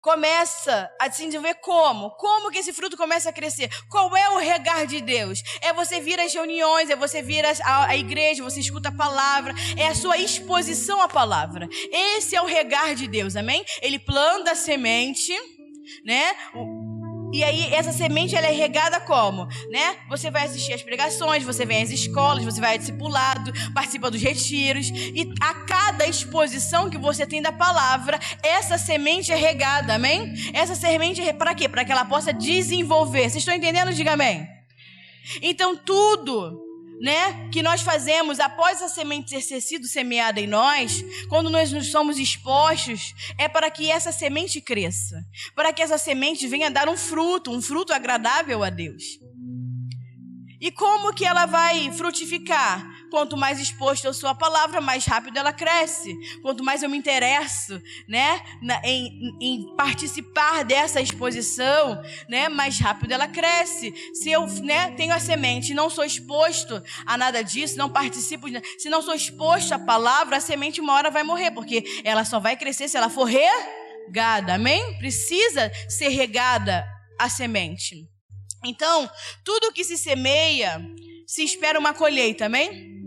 Speaker 1: começa a se desenvolver como? Como que esse fruto começa a crescer? Qual é o regar de Deus? É você vir às reuniões, é você vir à igreja, você escuta a palavra, é a sua exposição à palavra. Esse é o regar de Deus, amém? Ele planta a semente, né? E aí essa semente ela é regada como? Né? Você vai assistir às pregações, você vem às escolas, você vai ao discipulado, participa dos retiros. E a cada exposição que você tem da palavra, essa semente é regada, amém? Essa semente é para quê? Para que ela possa desenvolver. Vocês estão entendendo? Diga amém. Então tudo, né, que nós fazemos após a semente ter sido semeada em nós, quando nós nos somos expostos, é para que essa semente cresça, para que essa semente venha dar um fruto agradável a Deus. E como que ela vai frutificar? Quanto mais exposto eu sou à palavra, mais rápido ela cresce. Quanto mais eu me interesso, né, em participar dessa exposição, né, mais rápido ela cresce. Se eu, né, tenho a semente e não sou exposto a nada disso, não participo, se não sou exposto à palavra, a semente uma hora vai morrer, porque ela só vai crescer se ela for regada, amém? Precisa ser regada a semente. Então, tudo que se semeia, se espera uma colheita, amém?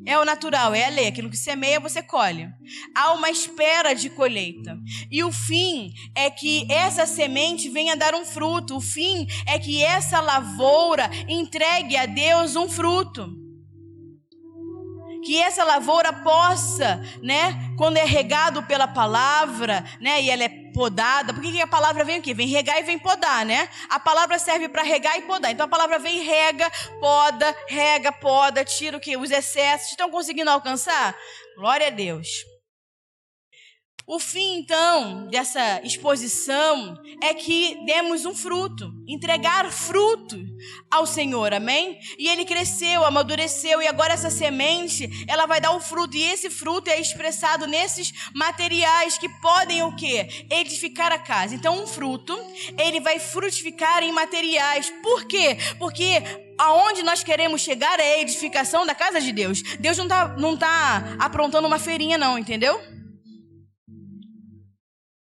Speaker 1: É o natural, é a lei. Aquilo que semeia, você colhe. Há uma espera de colheita. E o fim é que essa semente venha dar um fruto. O fim é que essa lavoura entregue a Deus um fruto. Que essa lavoura possa, né, quando é regado pela palavra, né, e ela é podada, porque a palavra vem o quê? Vem regar e vem podar, né? A palavra serve para regar e podar. Então a palavra vem e rega, poda, tira o quê? Os excessos. Estão conseguindo alcançar? Glória a Deus. O fim, então, dessa exposição é que demos um fruto, entregar fruto ao Senhor, amém? E ele cresceu, amadureceu, e agora essa semente, ela vai dar um fruto, e esse fruto é expressado nesses materiais que podem o quê? Edificar a casa. Então, um fruto, ele vai frutificar em materiais. Por quê? Porque aonde nós queremos chegar é a edificação da casa de Deus. Deus não tá aprontando uma feirinha não, entendeu?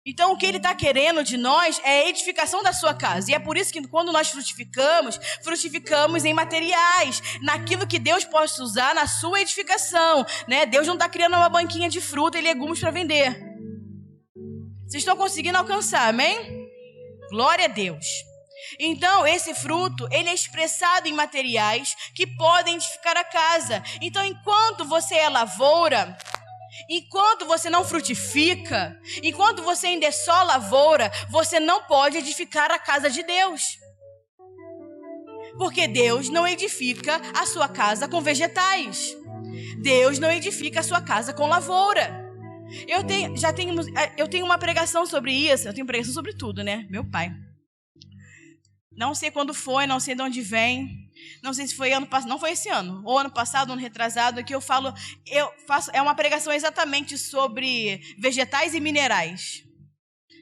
Speaker 1: Então, o que ele está querendo de nós é a edificação da sua casa. E é por isso que quando nós frutificamos em materiais, naquilo que Deus possa usar na sua edificação, né? Deus não está criando uma banquinha de fruta e legumes para vender. Vocês estão conseguindo alcançar, amém? Glória a Deus. Então, esse fruto, ele é expressado em materiais que podem edificar a casa. Então, enquanto você é lavoura, enquanto você não frutifica, enquanto você ainda é só lavoura, você não pode edificar a casa de Deus. Porque Deus não edifica a sua casa com vegetais. Deus não edifica a sua casa com lavoura. Eu tenho uma pregação sobre isso. Eu tenho pregação sobre tudo, né? Meu pai. Não sei quando foi, não sei de onde vem. Não sei se foi ano passado, não foi esse ano, ou ano passado, ano retrasado, que eu faço, é uma pregação exatamente sobre vegetais e minerais.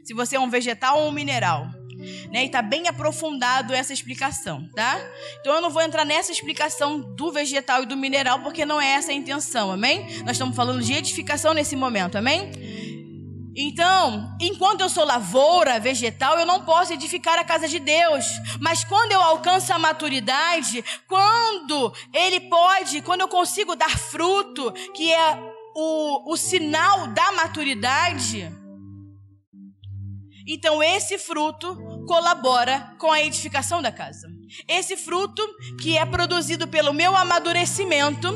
Speaker 1: Se você é um vegetal ou um mineral, né? E está bem aprofundado essa explicação, tá? Então eu não vou entrar nessa explicação do vegetal e do mineral, porque não é essa a intenção, amém? Nós estamos falando de edificação nesse momento, amém? Então, enquanto eu sou lavoura vegetal, eu não posso edificar a casa de Deus. Mas quando eu alcanço a maturidade, quando eu consigo dar fruto, que é o sinal da maturidade, então esse fruto colabora com a edificação da casa. Esse fruto que é produzido pelo meu amadurecimento,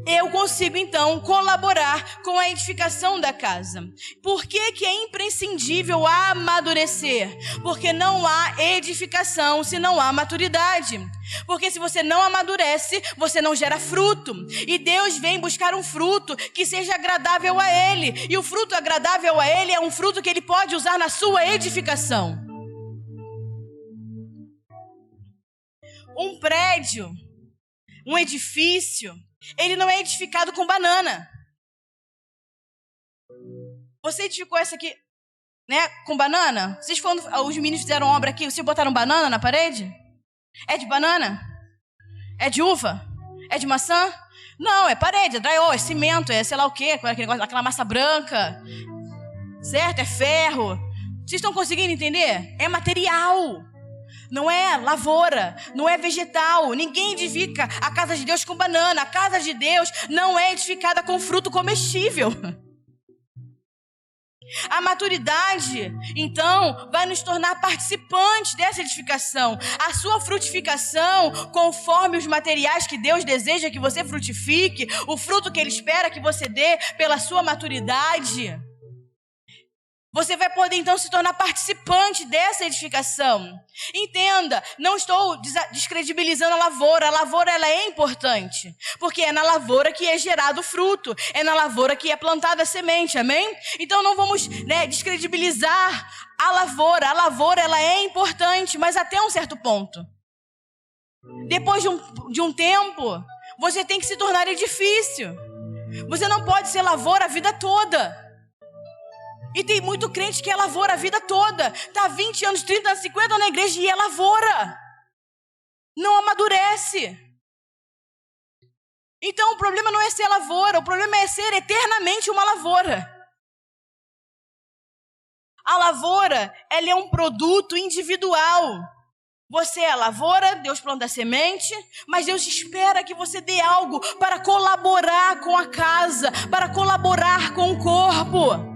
Speaker 1: eu consigo então colaborar com a edificação da casa. Por que que é imprescindível amadurecer? Porque não há edificação se não há maturidade. Porque se você não amadurece, você não gera fruto. E Deus vem buscar um fruto que seja agradável a Ele. E o fruto agradável a Ele é um fruto que Ele pode usar na sua edificação. Um prédio, um edifício, ele não é edificado com banana. Você edificou essa aqui, né, com banana? Os meninos fizeram obra aqui, vocês botaram banana na parede? É de banana? É de uva? É de maçã? Não, é parede, é drywall, é cimento, é sei lá o quê, aquela massa branca, certo? É ferro. Vocês estão conseguindo entender? É material. Não é lavoura, não é vegetal. Ninguém edifica a casa de Deus com banana. A casa de Deus não é edificada com fruto comestível. A maturidade, então, vai nos tornar participantes dessa edificação. A sua frutificação, conforme os materiais que Deus deseja que você frutifique, o fruto que Ele espera que você dê pela sua maturidade, você vai poder então se tornar participante dessa edificação. Entenda, não estou descredibilizando a lavoura. A lavoura ela é importante, porque é na lavoura que é gerado o fruto, é na lavoura que é plantada a semente, amém? Então não vamos, descredibilizar a lavoura. A lavoura ela é importante, mas até um certo ponto. Depois de um tempo, você tem que se tornar edifício. Você não pode ser lavoura a vida toda. E tem muito crente que é lavoura a vida toda. Está 20 anos, 30 anos, 50 anos na igreja e é lavoura. Não amadurece. Então o problema não é ser lavoura, o problema é ser eternamente uma lavoura. A lavoura, ela é um produto individual. Você é a lavoura, Deus planta a semente, mas Deus espera que você dê algo para colaborar com a casa, para colaborar com o corpo.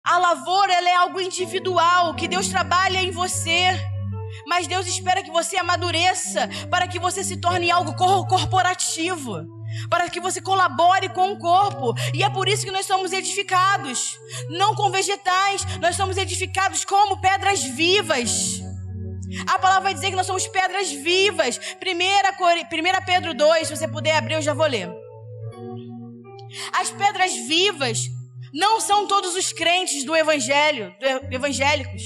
Speaker 1: A lavoura, ela é algo individual, que Deus trabalha em você. Mas Deus espera que você amadureça, para que você se torne algo corporativo, para que você colabore com o corpo. E é por isso que nós somos edificados, não com vegetais, nós somos edificados como pedras vivas. A palavra vai dizer que nós somos pedras vivas. 1 Pedro 2, se você puder abrir, eu já vou ler. As pedras vivas não são todos os crentes do evangelho, evangélicos.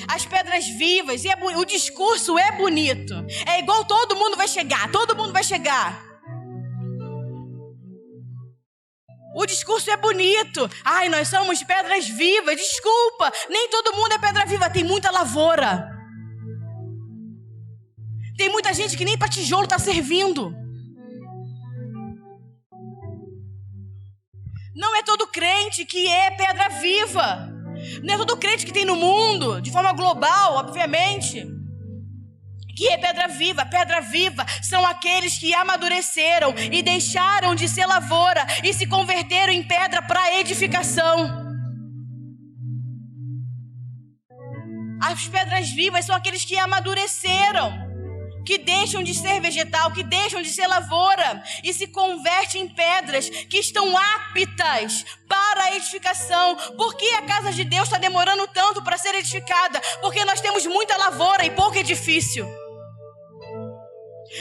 Speaker 1: As pedras vivas, e o discurso é bonito. É igual todo mundo vai chegar, todo mundo vai chegar. O discurso é bonito. Ai, nós somos pedras vivas. Desculpa, nem todo mundo é pedra viva. Tem muita lavoura. Tem muita gente que nem para tijolo está servindo. Não é todo crente que é pedra viva. Não é todo crente que tem no mundo, de forma global, obviamente, que é pedra viva. Pedra viva são aqueles que amadureceram e deixaram de ser lavoura e se converteram em pedra para edificação. As pedras vivas são aqueles que amadureceram, que deixam de ser vegetal, que deixam de ser lavoura e se convertem em pedras que estão aptas para a edificação. Por que a casa de Deus está demorando tanto para ser edificada? Porque nós temos muita lavoura e pouco edifício.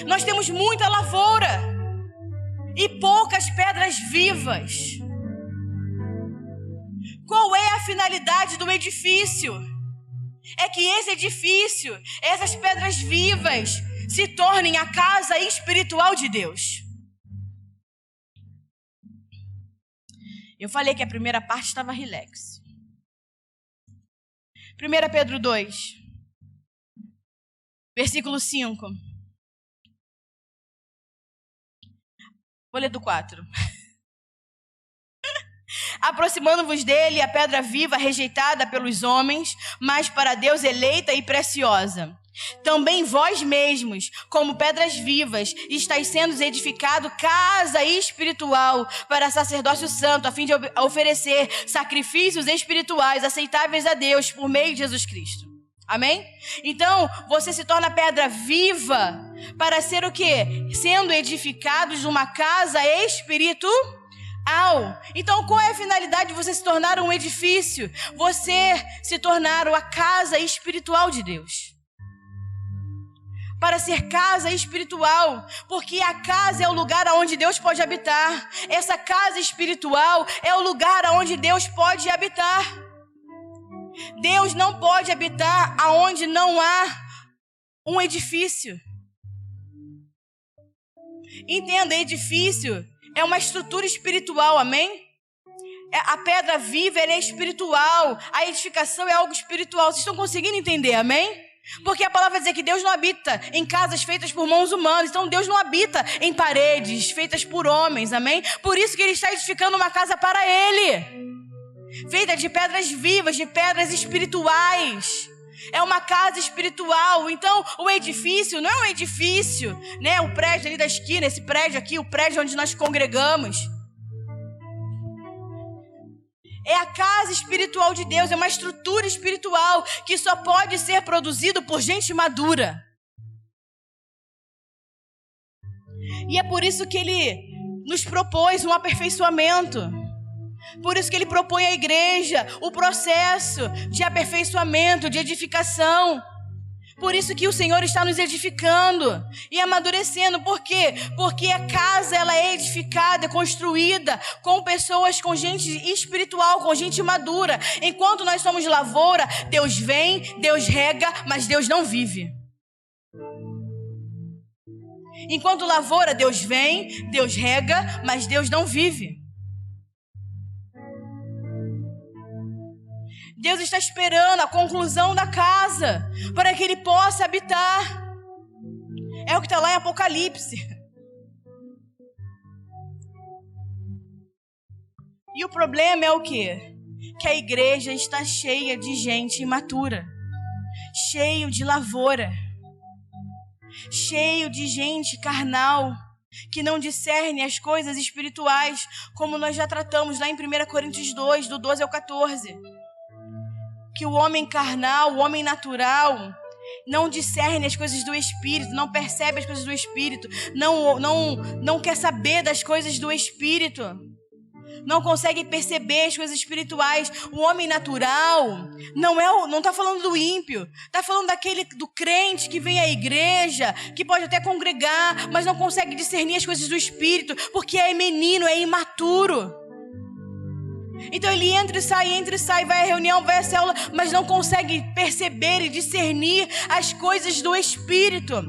Speaker 1: Nós temos muita lavoura e poucas pedras vivas. Qual é a finalidade do edifício? É que esse edifício, essas pedras vivas, se tornem a casa espiritual de Deus. Eu falei que a primeira parte estava relax. 1 Pedro 2, versículo 5. Vou ler do 4. aproximando-vos dele, a pedra viva, rejeitada pelos homens, mas para Deus eleita e preciosa. Também vós mesmos, como pedras vivas, estáis sendo edificado casa espiritual para sacerdócio santo, a fim de oferecer sacrifícios espirituais aceitáveis a Deus por meio de Jesus Cristo. Amém? Então, você se torna pedra viva para ser o quê? Sendo edificados de uma casa espiritual. Então, qual é a finalidade de você se tornar um edifício? Você se tornar a casa espiritual de Deus. Para ser casa espiritual, porque a casa é o lugar onde Deus pode habitar. Essa casa espiritual é o lugar onde Deus pode habitar. Deus não pode habitar aonde não há um edifício. Entenda, edifício é uma estrutura espiritual, amém? A pedra viva, ela é espiritual. A edificação é algo espiritual. Vocês estão conseguindo entender, amém? Porque a palavra diz que Deus não habita em casas feitas por mãos humanas. Então Deus não habita em paredes feitas por homens, amém? Por isso que Ele está edificando uma casa para Ele, feita de pedras vivas, de pedras espirituais. É uma casa espiritual. Então o edifício não é um edifício, né? O prédio ali da esquina, esse prédio aqui, o prédio onde nós congregamos. É a casa espiritual de Deus, é uma estrutura espiritual que só pode ser produzido por gente madura. E é por isso que Ele nos propôs um aperfeiçoamento. Por isso que Ele propõe à igreja o processo de aperfeiçoamento, de edificação. Por isso que o Senhor está nos edificando e amadurecendo. Por quê? Porque a casa, ela é edificada, construída com pessoas, com gente espiritual, com gente madura. Enquanto nós somos lavoura, Deus vem, Deus rega, mas Deus não vive. Enquanto lavoura, Deus vem, Deus rega, mas Deus não vive. Deus está esperando a conclusão da casa para que Ele possa habitar. É o que está lá em Apocalipse. E o problema é o quê? Que a igreja está cheia de gente imatura, cheio de lavoura, cheio de gente carnal, que não discerne as coisas espirituais, como nós já tratamos lá em 1 Coríntios 2, do 12 ao 14. Que o homem carnal, o homem natural, não discerne as coisas do Espírito, não percebe as coisas do Espírito, não quer saber das coisas do Espírito, não consegue perceber as coisas espirituais. O homem natural não está falando do ímpio, está falando do crente que vem à igreja, que pode até congregar, mas não consegue discernir as coisas do Espírito, porque é menino, é imaturo. Então ele entra e sai, vai à reunião, vai à célula, mas não consegue perceber e discernir as coisas do Espírito.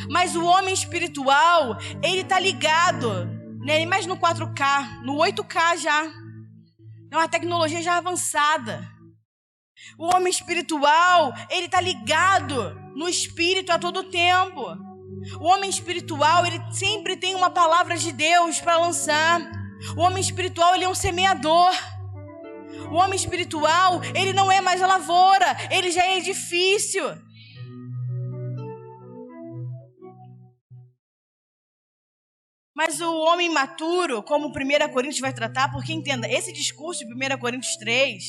Speaker 1: Mas o homem espiritual, ele está ligado, né? Mais no 4K, no 8K já. É uma tecnologia já avançada. O homem espiritual, ele está ligado no Espírito a todo tempo. O homem espiritual, ele sempre tem uma palavra de Deus para lançar. O homem espiritual, ele é um semeador. O homem espiritual, ele não é mais a lavoura, ele já é edifício. Mas o homem maturo, como 1 Coríntios vai tratar, porque entenda, esse discurso de 1 Coríntios 3,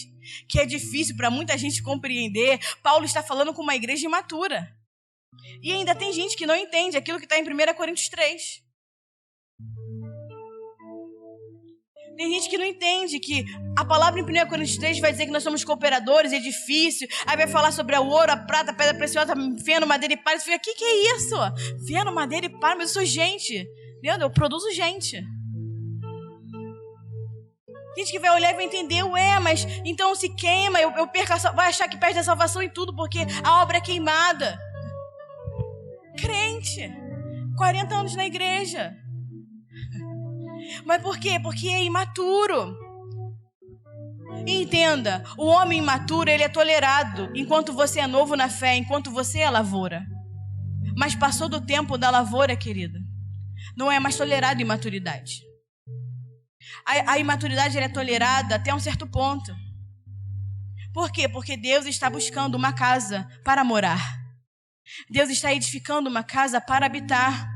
Speaker 1: que é difícil para muita gente compreender, Paulo está falando com uma igreja imatura. E ainda tem gente que não entende aquilo que está em 1 Coríntios 3. Tem gente que não entende que a palavra em 1 Coríntios 3 vai dizer que nós somos cooperadores, edifício. Aí vai falar sobre o ouro, a prata, a pedra preciosa, feno, madeira e palha. Você fica, que é isso? Feno, madeira e palha, mas eu sou gente. Leandro, eu produzo gente. Gente que vai olhar e vai entender, mas então se queima, eu perco vai achar que perde a salvação em tudo, porque a obra é queimada. Crente, 40 anos na igreja. Mas por quê? Porque é imaturo. E entenda, o homem imaturo, ele é tolerado enquanto você é novo na fé, enquanto você é lavoura. Mas passou do tempo da lavoura, querida, não é mais tolerado imaturidade. A imaturidade ela é tolerada até um certo ponto. Por quê? Porque Deus está buscando uma casa para morar. Deus está edificando uma casa para habitar.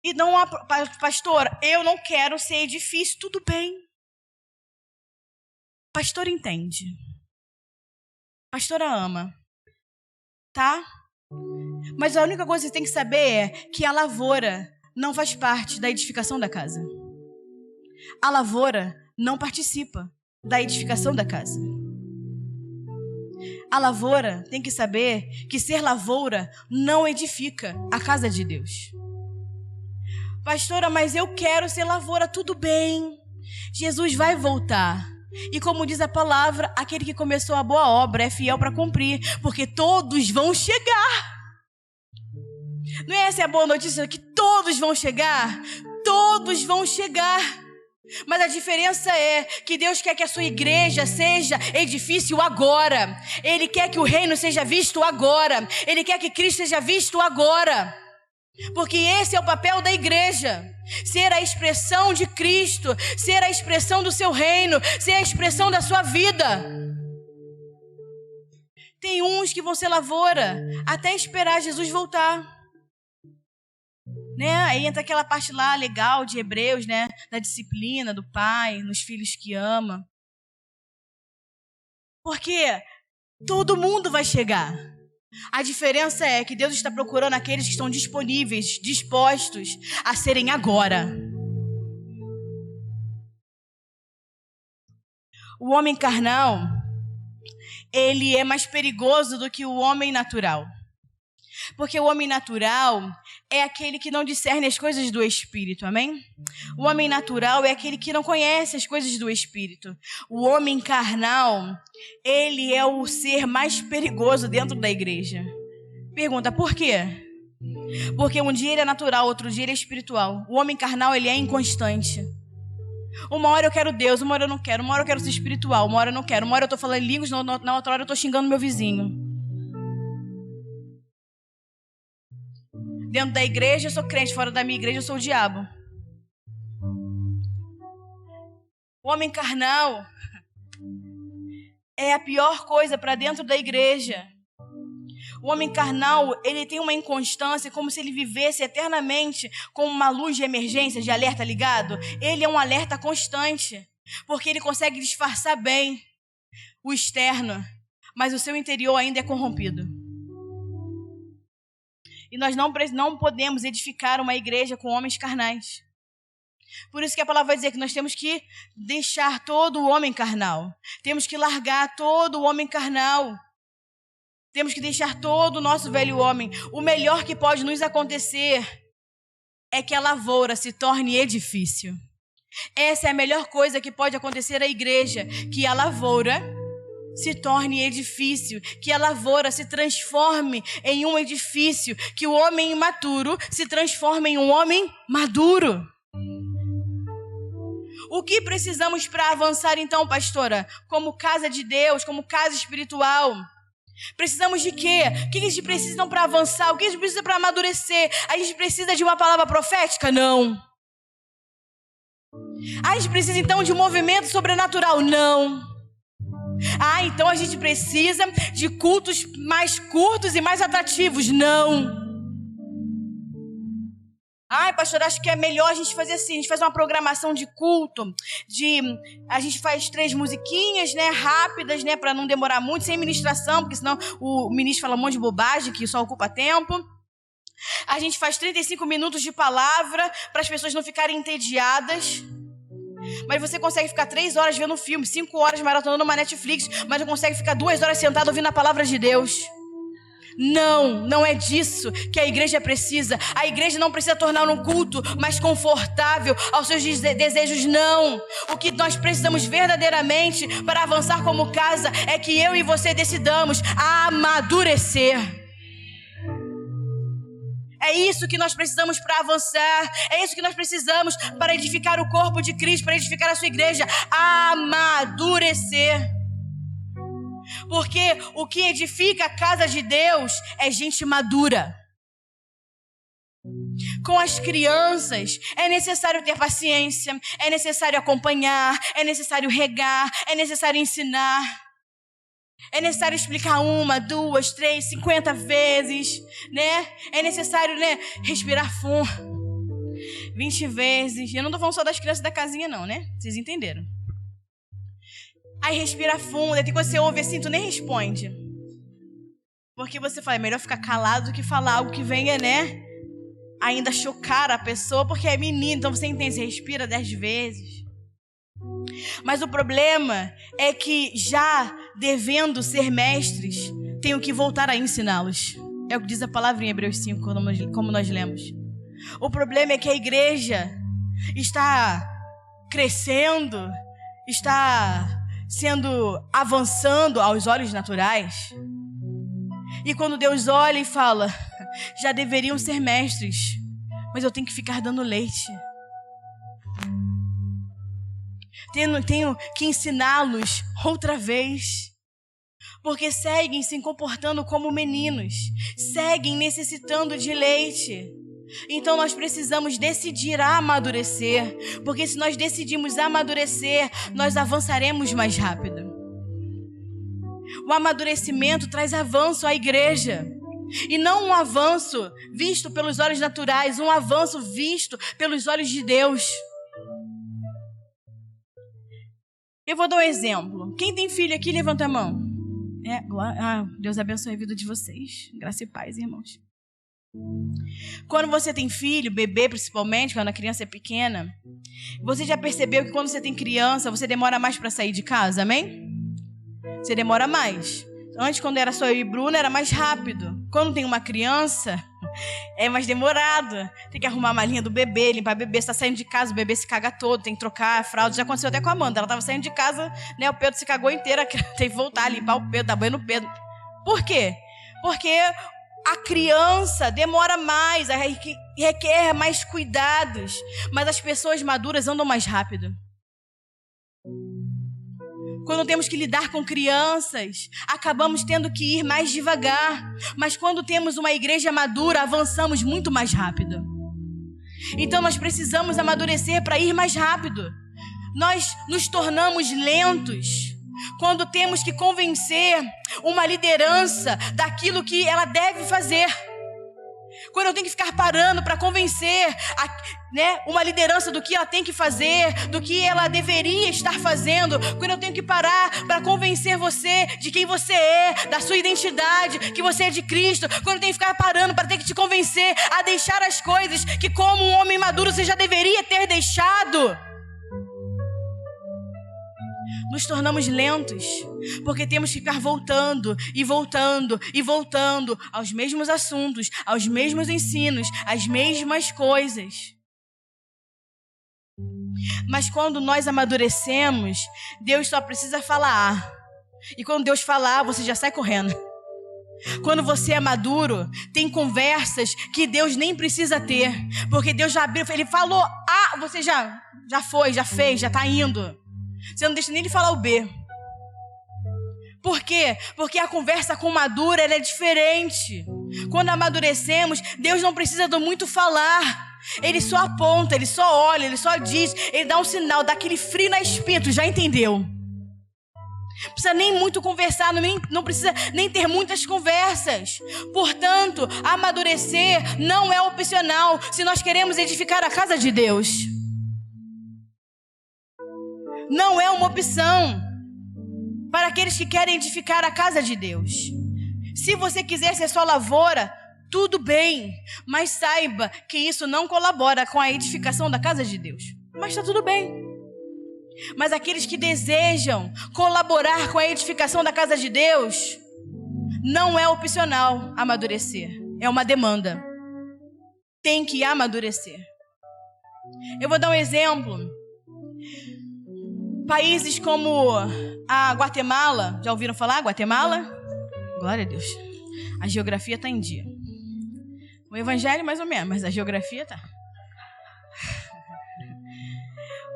Speaker 1: E não, pastor, eu não quero ser edifício, tudo bem. Pastor entende. Pastora ama. Tá? Mas a única coisa que você tem que saber é que a lavoura não faz parte da edificação da casa. A lavoura não participa da edificação da casa. A lavoura tem que saber que ser lavoura não edifica a casa de Deus. Pastora, mas eu quero ser lavoura, tudo bem. Jesus vai voltar. E como diz a palavra, aquele que começou a boa obra é fiel para cumprir, porque todos vão chegar. Não é essa a boa notícia? Que todos vão chegar? Todos vão chegar. Mas a diferença é que Deus quer que a sua igreja seja edifício agora. Ele quer que o reino seja visto agora. Ele quer que Cristo seja visto agora. Porque esse é o papel da igreja. Ser a expressão de Cristo. Ser a expressão do seu reino. Ser a expressão da sua vida. Tem uns que vão ser lavoura até esperar Jesus voltar. Né? Aí entra aquela parte lá legal de Hebreus, né? Da disciplina do pai nos filhos que ama. Porque todo mundo vai chegar. A diferença é que Deus está procurando aqueles que estão disponíveis, dispostos a serem agora. O homem carnal, ele é mais perigoso do que o homem natural. Porque o homem natural é aquele que não discerne as coisas do Espírito, amém? O homem natural é aquele que não conhece as coisas do Espírito. O homem carnal, ele é o ser mais perigoso dentro da igreja. Pergunta, por quê? Porque um dia ele é natural, outro dia ele é espiritual. O homem carnal, ele é inconstante. Uma hora eu quero Deus, uma hora eu não quero. Uma hora eu quero ser espiritual, uma hora eu não quero. Uma hora eu tô falando em línguas, na outra hora eu tô xingando meu vizinho. Dentro da igreja eu sou crente, fora da minha igreja eu sou o diabo. O homem carnal é a pior coisa para dentro da igreja. O homem carnal, ele tem uma inconstância, como se ele vivesse eternamente com uma luz de emergência, de alerta ligado. Ele é um alerta constante, porque ele consegue disfarçar bem o externo, mas o seu interior ainda é corrompido. E nós não podemos edificar uma igreja com homens carnais. Por isso que a palavra vai dizer que nós temos que deixar todo o homem carnal. Temos que largar todo o homem carnal. Temos que deixar todo o nosso velho homem. O melhor que pode nos acontecer é que a lavoura se torne edifício. Essa é a melhor coisa que pode acontecer à igreja, que a lavoura se torne edifício, que a lavoura se transforme em um edifício, que o homem imaturo se transforme em um homem maduro. O que precisamos para avançar então, pastora? Como casa de Deus, como casa espiritual? Precisamos de quê? O que a gente precisa então para avançar? O que a gente precisa para amadurecer? A gente precisa de uma palavra profética? Não. A gente precisa então de um movimento sobrenatural? Não. Então a gente precisa de cultos mais curtos e mais atrativos? Não. Pastor, acho que é melhor a gente fazer assim, a gente faz uma programação de culto, a gente faz 3 musiquinhas, né, rápidas, né, para não demorar muito, sem ministração, porque senão o ministro fala um monte de bobagem que só ocupa tempo. A gente faz 35 minutos de palavra para as pessoas não ficarem entediadas. Mas você consegue ficar 3 horas vendo um filme, 5 horas maratonando uma Netflix, mas não consegue ficar 2 horas sentado ouvindo a palavra de Deus. Não é disso que a igreja precisa. A igreja não precisa tornar um culto mais confortável aos seus desejos, não. O que nós precisamos verdadeiramente para avançar como casa é que eu e você decidamos amadurecer. É isso que nós precisamos para avançar. É isso que nós precisamos para edificar o corpo de Cristo, para edificar a sua igreja. Amadurecer. Porque o que edifica a casa de Deus é gente madura. Com as crianças, é necessário ter paciência, é necessário acompanhar, é necessário regar, é necessário ensinar. É necessário explicar 1, 2, 3, 50 vezes, né? É necessário, né, respirar fundo 20 vezes. Eu não tô falando só das crianças da casinha, não, né? Vocês entenderam. Aí respira fundo, aí quando você ouve assim, tu nem responde. Porque você fala, é melhor ficar calado do que falar algo que venha, né, ainda chocar a pessoa, porque é menino, então você entende, você respira 10 vezes. Mas o problema é que já devendo ser mestres, tenho que voltar a ensiná-los. É o que diz a palavra em Hebreus 5, como nós lemos. O problema é que a igreja está crescendo, está avançando aos olhos naturais. E quando Deus olha e fala, já deveriam ser mestres, mas eu tenho que ficar dando leite. Tenho que ensiná-los outra vez. Porque seguem se comportando como meninos. Seguem necessitando de leite. Então nós precisamos decidir a amadurecer. Porque se nós decidirmos amadurecer, nós avançaremos mais rápido. O amadurecimento traz avanço à igreja. E não um avanço visto pelos olhos naturais, um avanço visto pelos olhos de Deus. Eu vou dar um exemplo. Quem tem filho aqui, levanta a mão. Deus abençoe a vida de vocês. Graça e paz, irmãos. Quando você tem filho, bebê principalmente, quando a criança é pequena, você já percebeu que quando você tem criança, você demora mais para sair de casa, amém? Você demora mais. Antes, quando era só eu e Bruna, era mais rápido. Quando tem uma criança, é mais demorado. Tem que arrumar a malinha do bebê, limpar o bebê. Você tá saindo de casa, o bebê se caga todo, tem que trocar a fralda. Já aconteceu até com a Amanda. Ela tava saindo de casa, né? O Pedro se cagou inteira. Tem que voltar, limpar o Pedro, dar banho no Pedro. Por quê? Porque a criança demora mais, requer mais cuidados. Mas as pessoas maduras andam mais rápido. Quando temos que lidar com crianças, acabamos tendo que ir mais devagar. Mas quando temos uma igreja madura, avançamos muito mais rápido. Então nós precisamos amadurecer para ir mais rápido. Nós nos tornamos lentos quando temos que convencer uma liderança daquilo que ela deve fazer. Quando eu tenho que ficar parando para convencer uma liderança do que ela tem que fazer, do que ela deveria estar fazendo. Quando eu tenho que parar para convencer você de quem você é, da sua identidade, que você é de Cristo. Quando eu tenho que ficar parando para ter que te convencer a deixar as coisas que, como um homem maduro, você já deveria ter deixado. Nos tornamos lentos, porque temos que ficar voltando e voltando e voltando aos mesmos assuntos, aos mesmos ensinos, às mesmas coisas. Mas quando nós amadurecemos, Deus só precisa falar. E quando Deus falar, você já sai correndo. Quando você é maduro, tem conversas que Deus nem precisa ter, porque Deus já abriu, Ele falou A, você já foi, já fez, já está indo. Você não deixa nem de falar o B. Por quê? Porque a conversa com o maduro, ela é diferente. Quando amadurecemos, Deus não precisa do muito falar. Ele só aponta, Ele só olha, Ele só diz. Ele dá um sinal, dá aquele frio na espinha, tu já entendeu? Não precisa nem muito conversar, não precisa nem ter muitas conversas. Portanto, amadurecer não é opcional se nós queremos edificar a casa de Deus. Não é uma opção para aqueles que querem edificar a casa de Deus. Se você quiser ser só lavoura, tudo bem, mas saiba que isso não colabora com a edificação da casa de Deus. Mas está tudo bem. Mas aqueles que desejam colaborar com a edificação da casa de Deus, não é opcional amadurecer, é uma demanda. Tem que amadurecer. Eu vou dar um exemplo. Países como a Guatemala, já ouviram falar? Guatemala? Glória a Deus. A geografia está em dia. O evangelho mais ou menos, mas a geografia está.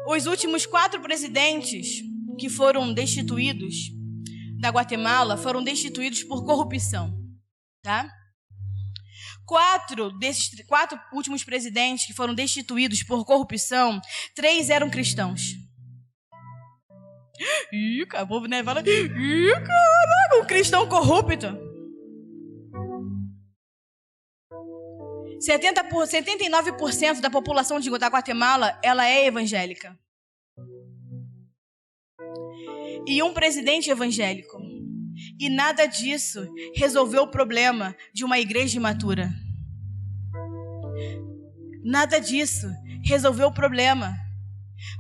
Speaker 1: Os últimos 4 presidentes que foram destituídos da Guatemala foram destituídos por corrupção, tá? Desses 4 últimos presidentes que foram destituídos por corrupção, 3 eram cristãos. Ih, o povo, né, fala, ih, caraca, um cristão corrupto. 79% da população da Guatemala, ela é evangélica. E um presidente evangélico. E nada disso resolveu o problema de uma igreja imatura. Nada disso resolveu o problema.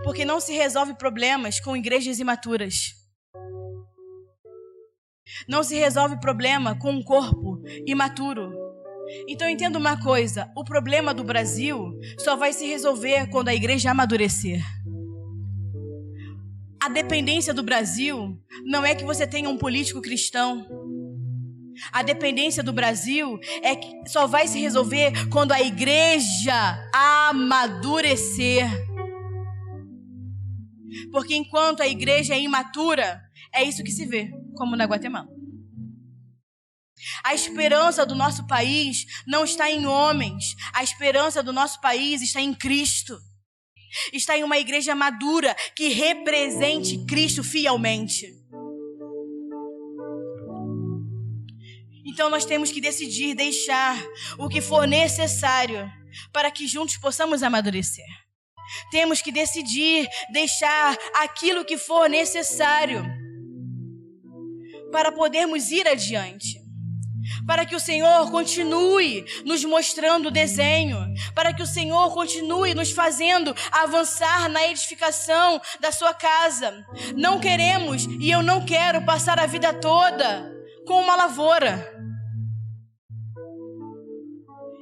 Speaker 1: Porque não se resolve problemas com igrejas imaturas. Não se resolve problema com um corpo imaturo. Então entenda uma coisa, o problema do Brasil só vai se resolver quando a igreja amadurecer. A dependência do Brasil não é que você tenha um político cristão. A dependência do Brasil é que só vai se resolver quando a igreja amadurecer. Porque enquanto a igreja é imatura, é isso que se vê, como na Guatemala. A esperança do nosso país não está em homens. A esperança do nosso país está em Cristo. Está em uma igreja madura que represente Cristo fielmente. Então nós temos que decidir deixar o que for necessário para que juntos possamos amadurecer. Temos que decidir deixar aquilo que for necessário para podermos ir adiante. Para que o Senhor continue nos mostrando o desenho, para que o Senhor continue nos fazendo avançar na edificação da sua casa. Não queremos, e eu não quero, passar a vida toda com uma lavoura.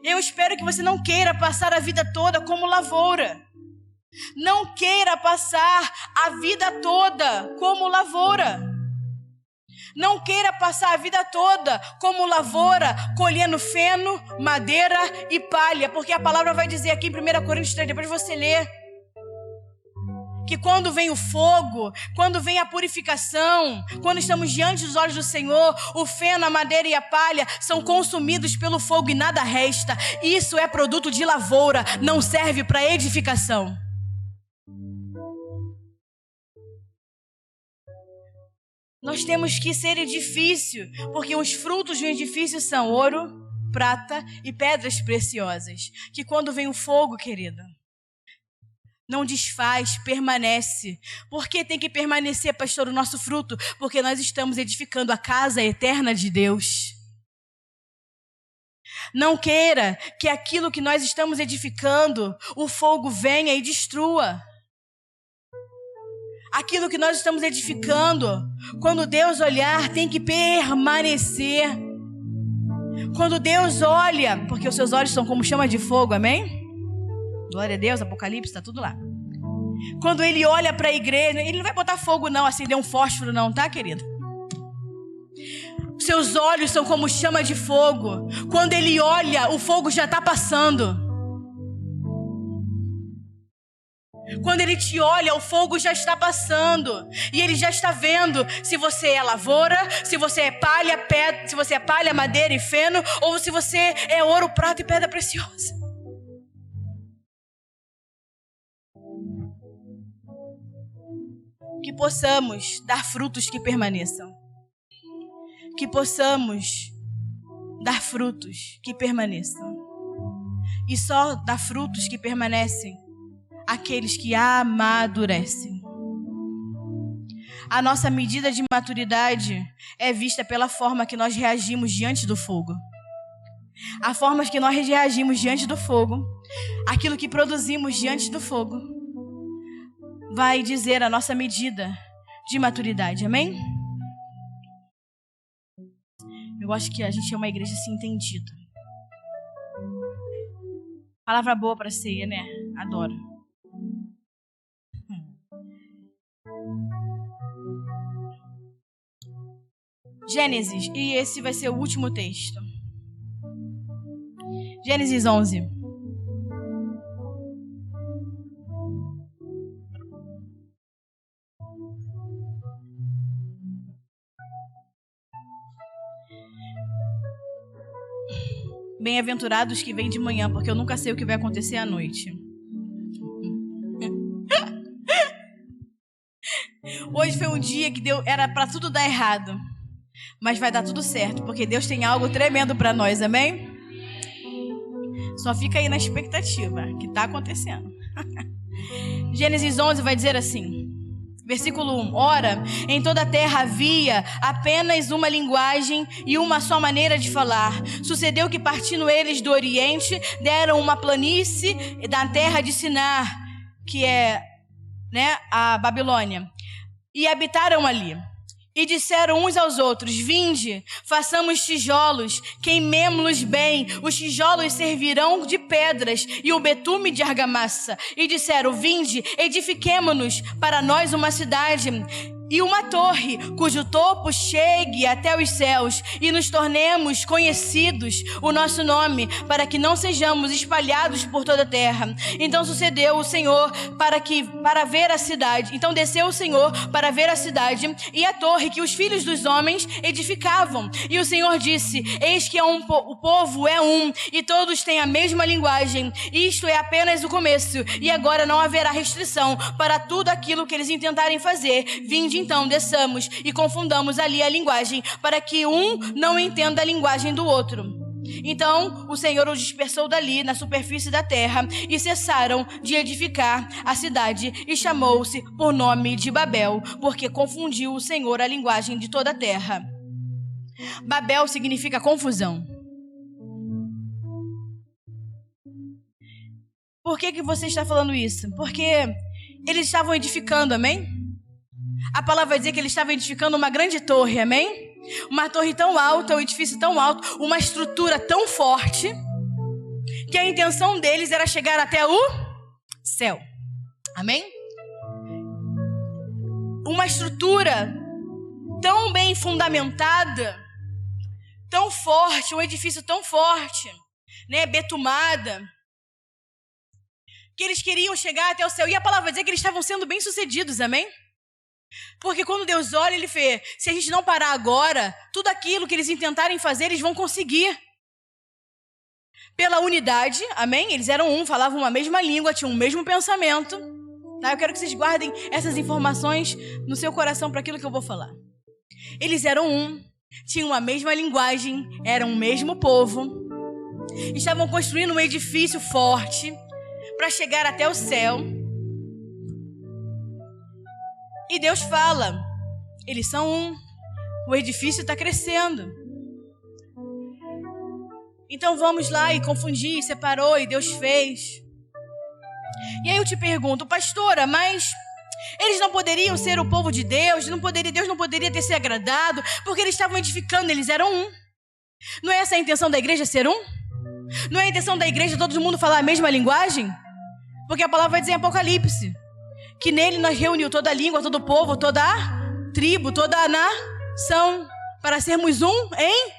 Speaker 1: Eu espero que você não queira passar a vida toda como lavoura. Não queira passar a vida toda como lavoura. Não queira passar a vida toda como lavoura, colhendo feno, madeira e palha. Porque a palavra vai dizer aqui em 1 Coríntios 3, depois você lê, que quando vem o fogo, quando vem a purificação, quando estamos diante dos olhos do Senhor, o feno, a madeira e a palha são consumidos pelo fogo e nada resta. Isso é produto de lavoura, não serve para edificação. Nós temos que ser edifício, porque os frutos de um edifício são ouro, prata e pedras preciosas. Que quando vem o fogo, querida, não desfaz, permanece. Por que tem que permanecer, pastor, o nosso fruto? Porque nós estamos edificando a casa eterna de Deus. Não queira que aquilo que nós estamos edificando, o fogo venha e destrua. Aquilo que nós estamos edificando, quando Deus olhar, tem que permanecer. Quando Deus olha, porque os seus olhos são como chama de fogo, amém? Glória a Deus, Apocalipse, está tudo lá. Quando Ele olha para a igreja, Ele não vai botar fogo não, acender um fósforo não, tá, querido? Seus olhos são como chama de fogo. Quando Ele olha, o fogo já está passando. Quando Ele te olha, o fogo já está passando. E Ele já está vendo se você é lavoura, se você é palha, pedra, se você é palha, madeira e feno, ou se você é ouro, prata e pedra preciosa. Que possamos dar frutos que permaneçam. Que possamos dar frutos que permaneçam. E só dar frutos que permanecem aqueles que amadurecem. A nossa medida de maturidade é vista pela forma que nós reagimos diante do fogo. A forma que nós reagimos diante do fogo, aquilo que produzimos diante do fogo, vai dizer a nossa medida de maturidade, amém? Eu acho que a gente é uma igreja assim entendida. Palavra boa para ceia, né? Adoro. Gênesis, e esse vai ser o último texto. Gênesis 11. Bem-aventurados que vêm de manhã, porque eu nunca sei o que vai acontecer à noite. Hoje foi um dia que era para tudo dar errado, mas vai dar tudo certo, porque Deus tem algo tremendo para nós, amém? Só fica aí na expectativa, que está acontecendo. Gênesis 11 vai dizer assim, versículo 1. Ora, em toda a terra havia apenas uma linguagem e uma só maneira de falar. Sucedeu que, partindo eles do Oriente, deram uma planície da terra de Sinar, que é, a Babilônia, e habitaram ali. E disseram uns aos outros: vinde, façamos tijolos, queimemo-los bem. Os tijolos servirão de pedras e o betume de argamassa. E disseram: vinde, edifiquemo-nos para nós uma cidade e uma torre, cujo topo chegue até os céus, e nos tornemos conhecidos o nosso nome, para que não sejamos espalhados por toda a terra. Então sucedeu o Senhor para ver a cidade. Então desceu o Senhor para ver a cidade e a torre que os filhos dos homens edificavam. E o Senhor disse: eis que o povo é um, e todos têm a mesma linguagem. Isto é apenas o começo, e agora não haverá restrição para tudo aquilo que eles intentarem fazer. Vinde então, desçamos e confundamos ali a linguagem, para que um não entenda a linguagem do outro. Então o Senhor os dispersou dali na superfície da terra, e cessaram de edificar a cidade, e chamou-se por nome de Babel, porque confundiu o Senhor a linguagem de toda a terra. Babel significa confusão. Por que você está falando isso? Porque eles estavam edificando, amém? A palavra vai dizer que eles estavam edificando uma grande torre, amém? Uma torre tão alta, um edifício tão alto, uma estrutura tão forte, que a intenção deles era chegar até o céu, amém? Uma estrutura tão bem fundamentada, tão forte, um edifício tão forte, betumada, que eles queriam chegar até o céu. E a palavra vai dizer que eles estavam sendo bem-sucedidos, amém? Porque quando Deus olha, Ele vê, se a gente não parar agora, tudo aquilo que eles intentarem fazer, eles vão conseguir. Pela unidade, amém? Eles eram um, falavam uma mesma língua, tinham o mesmo pensamento. Tá? Eu quero que vocês guardem essas informações no seu coração para aquilo que eu vou falar. Eles eram um, tinham a mesma linguagem, eram o mesmo povo. Estavam construindo um edifício forte para chegar até o céu. E Deus fala, eles são um, o edifício está crescendo. Então vamos lá, e confundir, separou, e Deus fez. E aí eu te pergunto, pastora, mas eles não poderiam ser o povo de Deus? Deus não poderia ter se agradado, porque eles estavam edificando, eles eram um. Não é essa a intenção da igreja, ser um? Não é a intenção da igreja todo mundo falar a mesma linguagem? Porque a palavra vai dizer em Apocalipse que nele nós reuniu toda a língua, todo o povo, toda a tribo, toda a nação, para sermos um em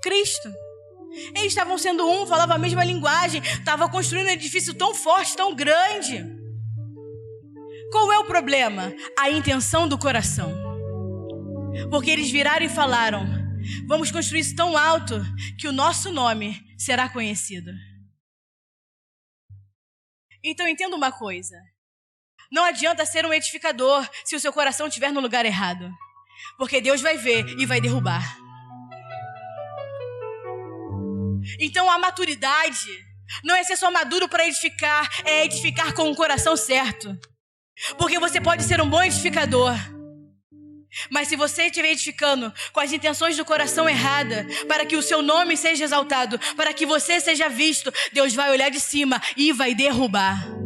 Speaker 1: Cristo. Eles estavam sendo um, falavam a mesma linguagem, estavam construindo um edifício tão forte, tão grande. Qual é o problema? A intenção do coração. Porque eles viraram e falaram: vamos construir isso tão alto que o nosso nome será conhecido. Então entenda uma coisa. Não adianta ser um edificador se o seu coração estiver no lugar errado. Porque Deus vai ver e vai derrubar. Então a maturidade não é ser só maduro para edificar, é edificar com o coração certo. Porque você pode ser um bom edificador, mas se você estiver edificando com as intenções do coração errada, para que o seu nome seja exaltado, para que você seja visto, Deus vai olhar de cima e vai derrubar.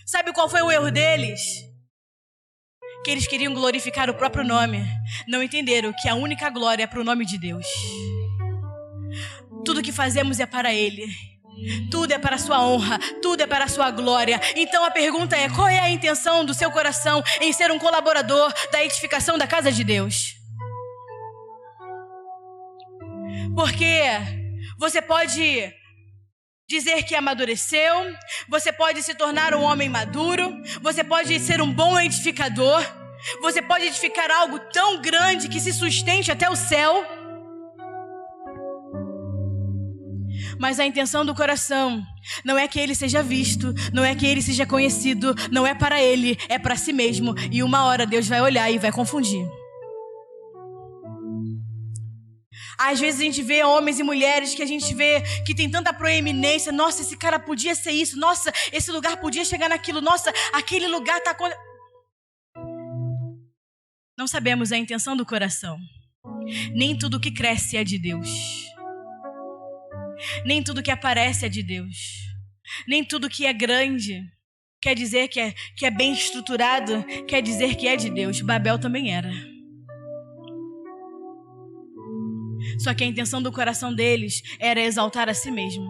Speaker 1: Sabe qual foi o erro deles? Que eles queriam glorificar o próprio nome. Não entenderam que a única glória é para o nome de Deus. Tudo que fazemos é para Ele. Tudo é para a sua honra, tudo é para a sua glória. Então a pergunta é: qual é a intenção do seu coração em ser um colaborador da edificação da casa de Deus? Porque você pode dizer que amadureceu, você pode se tornar um homem maduro, você pode ser um bom edificador, você pode edificar algo tão grande que se sustente até o céu, Mas a intenção do coração não é que ele seja visto, não é que ele seja conhecido, não é para ele, é para si mesmo. E uma hora Deus vai olhar e vai confundir. Às vezes a gente vê homens e mulheres que a gente vê que tem tanta proeminência. Nossa, esse cara podia ser isso. Nossa, esse lugar podia chegar naquilo. Nossa, aquele lugar tá... Não sabemos a intenção do coração. Nem tudo que cresce é de Deus. Nem tudo que aparece é de Deus. Nem tudo que é grande quer dizer que é bem estruturado, quer dizer que é de Deus. Babel também era. Só que a intenção do coração deles era exaltar a si mesmo.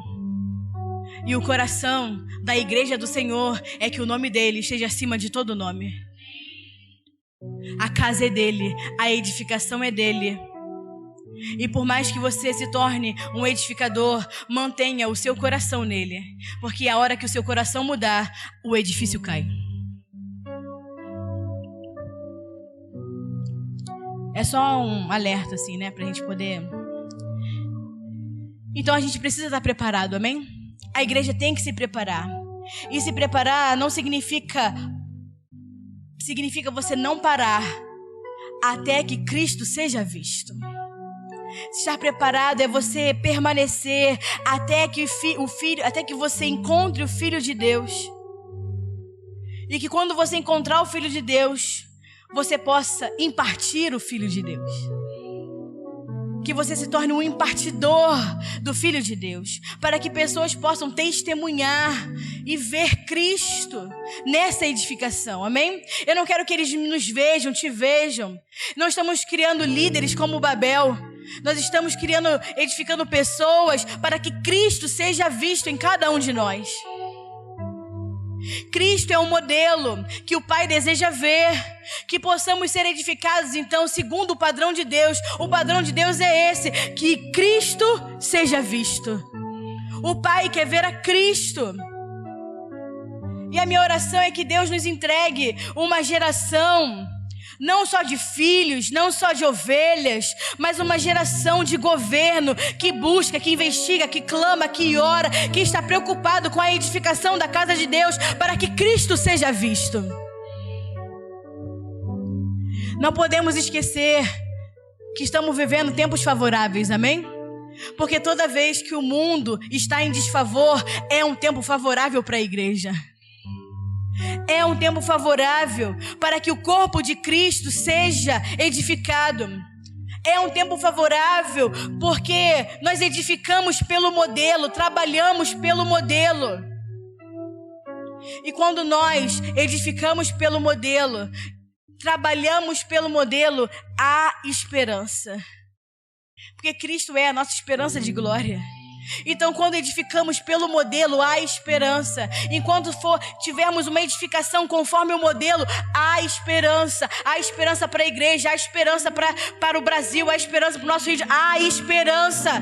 Speaker 1: E o coração da igreja do Senhor é que o nome dele esteja acima de todo nome. A casa é dele, a edificação é dele. E por mais que você se torne um edificador, mantenha o seu coração nele. Porque a hora que o seu coração mudar, o edifício cai. É só um alerta, assim, né? Pra gente poder... Então a gente precisa estar preparado, amém? A igreja tem que se preparar. E se preparar não significa você não parar até que Cristo seja visto. Estar preparado é você permanecer até que até que você encontre o Filho de Deus. E que quando você encontrar o Filho de Deus, você possa impartir o Filho de Deus. Que você se torne um impartidor do Filho de Deus, para que pessoas possam testemunhar e ver Cristo nessa edificação, amém? Eu não quero que eles nos vejam, te vejam. Não estamos criando líderes como Babel. Nós estamos edificando pessoas para que Cristo seja visto em cada um de nós. Cristo é um modelo que o Pai deseja ver, que possamos ser edificados, então, segundo o padrão de Deus. O padrão de Deus é esse, que Cristo seja visto. O Pai quer ver a Cristo. E a minha oração é que Deus nos entregue uma geração, não só de filhos, não só de ovelhas, mas uma geração de governo que busca, que investiga, que clama, que ora, que está preocupado com a edificação da casa de Deus para que Cristo seja visto. Não podemos esquecer que estamos vivendo tempos favoráveis, amém? Porque toda vez que o mundo está em desfavor, é um tempo favorável para a igreja. É um tempo favorável para que o corpo de Cristo seja edificado. É um tempo favorável porque nós edificamos pelo modelo, trabalhamos pelo modelo. E quando nós edificamos pelo modelo, trabalhamos pelo modelo, há esperança. Porque Cristo é a nossa esperança de glória. Então, quando edificamos pelo modelo, há esperança. Enquanto tivermos uma edificação conforme o modelo, há esperança. Há esperança para a igreja, há esperança para o Brasil, há esperança para o nosso Rio. Há esperança.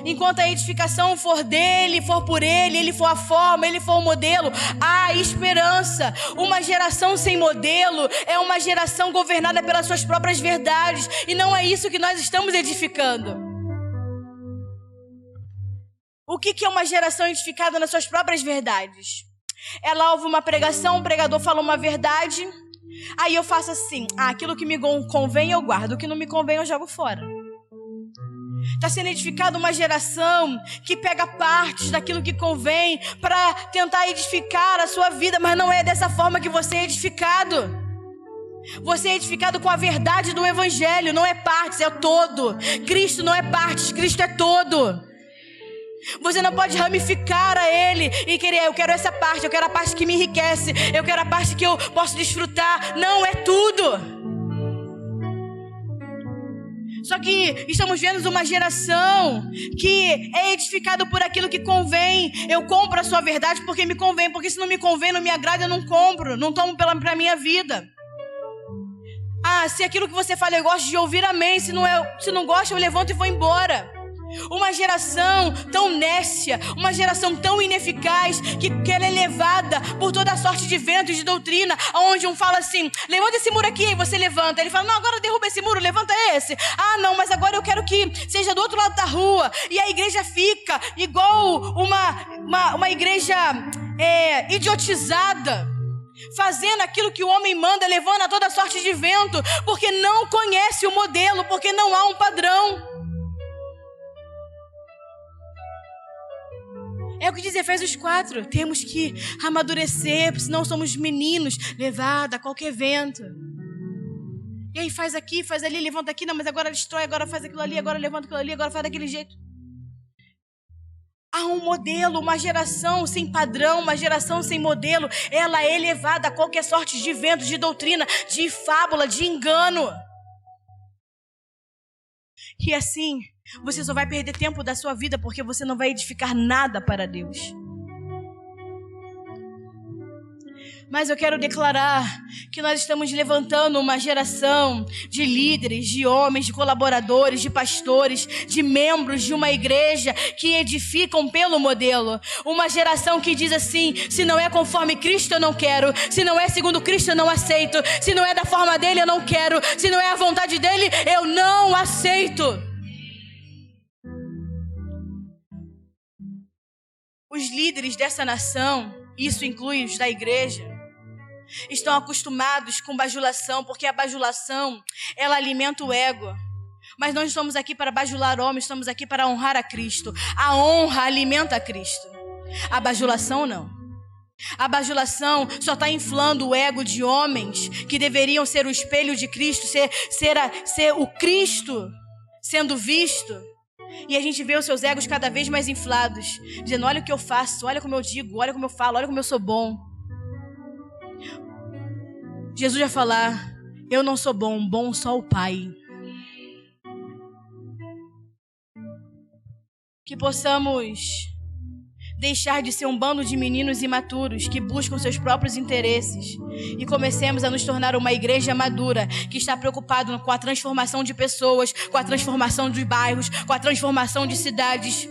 Speaker 1: Enquanto a edificação for dele, for por ele, ele for a forma, ele for o modelo, há esperança. Uma geração sem modelo é uma geração governada pelas suas próprias verdades. E não é isso que nós estamos edificando. O que é uma geração edificada nas suas próprias verdades? Ela ouve uma pregação, o pregador fala uma verdade, aí eu faço assim, aquilo que me convém eu guardo, o que não me convém eu jogo fora. Está sendo edificada uma geração que pega partes daquilo que convém para tentar edificar a sua vida, mas não é dessa forma que você é edificado. Você é edificado com a verdade do Evangelho, não é partes, é todo. Cristo não é partes, Cristo é todo. Você não pode ramificar a Ele e querer, eu quero essa parte, eu quero a parte que me enriquece, eu quero a parte que eu posso desfrutar. Não, é tudo. Só que estamos vendo uma geração que é edificada por aquilo que convém. Eu compro a sua verdade porque me convém, porque se não me convém, não me agrada, eu não compro, não tomo pra minha vida. Se aquilo que você fala eu gosto de ouvir, amém. Se não gosta, eu levanto e vou embora. Uma geração tão nécia, uma geração tão ineficaz, que ela é levada por toda sorte de vento e de doutrina, onde um fala assim, levanta esse muro aqui, e você levanta. Ele fala, não, agora derruba esse muro, levanta esse. Ah, não, mas agora eu quero que seja do outro lado da rua. E a igreja fica igual uma igreja idiotizada, fazendo aquilo que o homem manda, levando a toda sorte de vento, porque não conhece o modelo, porque não há um padrão. É o que diz Efésios 4, temos que amadurecer, senão somos meninos, levados a qualquer vento. E aí faz aqui, faz ali, levanta aqui, não, mas agora destrói, agora faz aquilo ali, agora levanta aquilo ali, agora faz daquele jeito. Há um modelo, uma geração sem padrão, uma geração sem modelo, ela é levada a qualquer sorte de vento, de doutrina, de fábula, de engano. E assim, você só vai perder tempo da sua vida porque você não vai edificar nada para Deus. Mas eu quero declarar que nós estamos levantando uma geração de líderes, de homens, de colaboradores, de pastores, de membros de uma igreja que edificam pelo modelo. Uma geração que diz assim, se não é conforme Cristo eu não quero, se não é segundo Cristo eu não aceito, se não é da forma dele eu não quero, se não é a vontade dele eu não aceito. Os líderes dessa nação, isso inclui os da igreja, estão acostumados com bajulação, porque a bajulação, ela alimenta o ego. Mas nós estamos aqui para bajular homens, estamos aqui para honrar a Cristo. A honra alimenta a Cristo. A bajulação não. A bajulação só está inflando o ego de homens que deveriam ser o espelho de Cristo, ser o Cristo sendo visto. E a gente vê os seus egos cada vez mais inflados, dizendo, olha o que eu faço, olha como eu digo, olha como eu falo, olha como eu sou bom. Jesus vai falar, eu não sou bom, bom só o Pai. Que possamos deixar de ser um bando de meninos imaturos que buscam seus próprios interesses e comecemos a nos tornar uma igreja madura que está preocupada com a transformação de pessoas, com a transformação de bairros, com a transformação de cidades.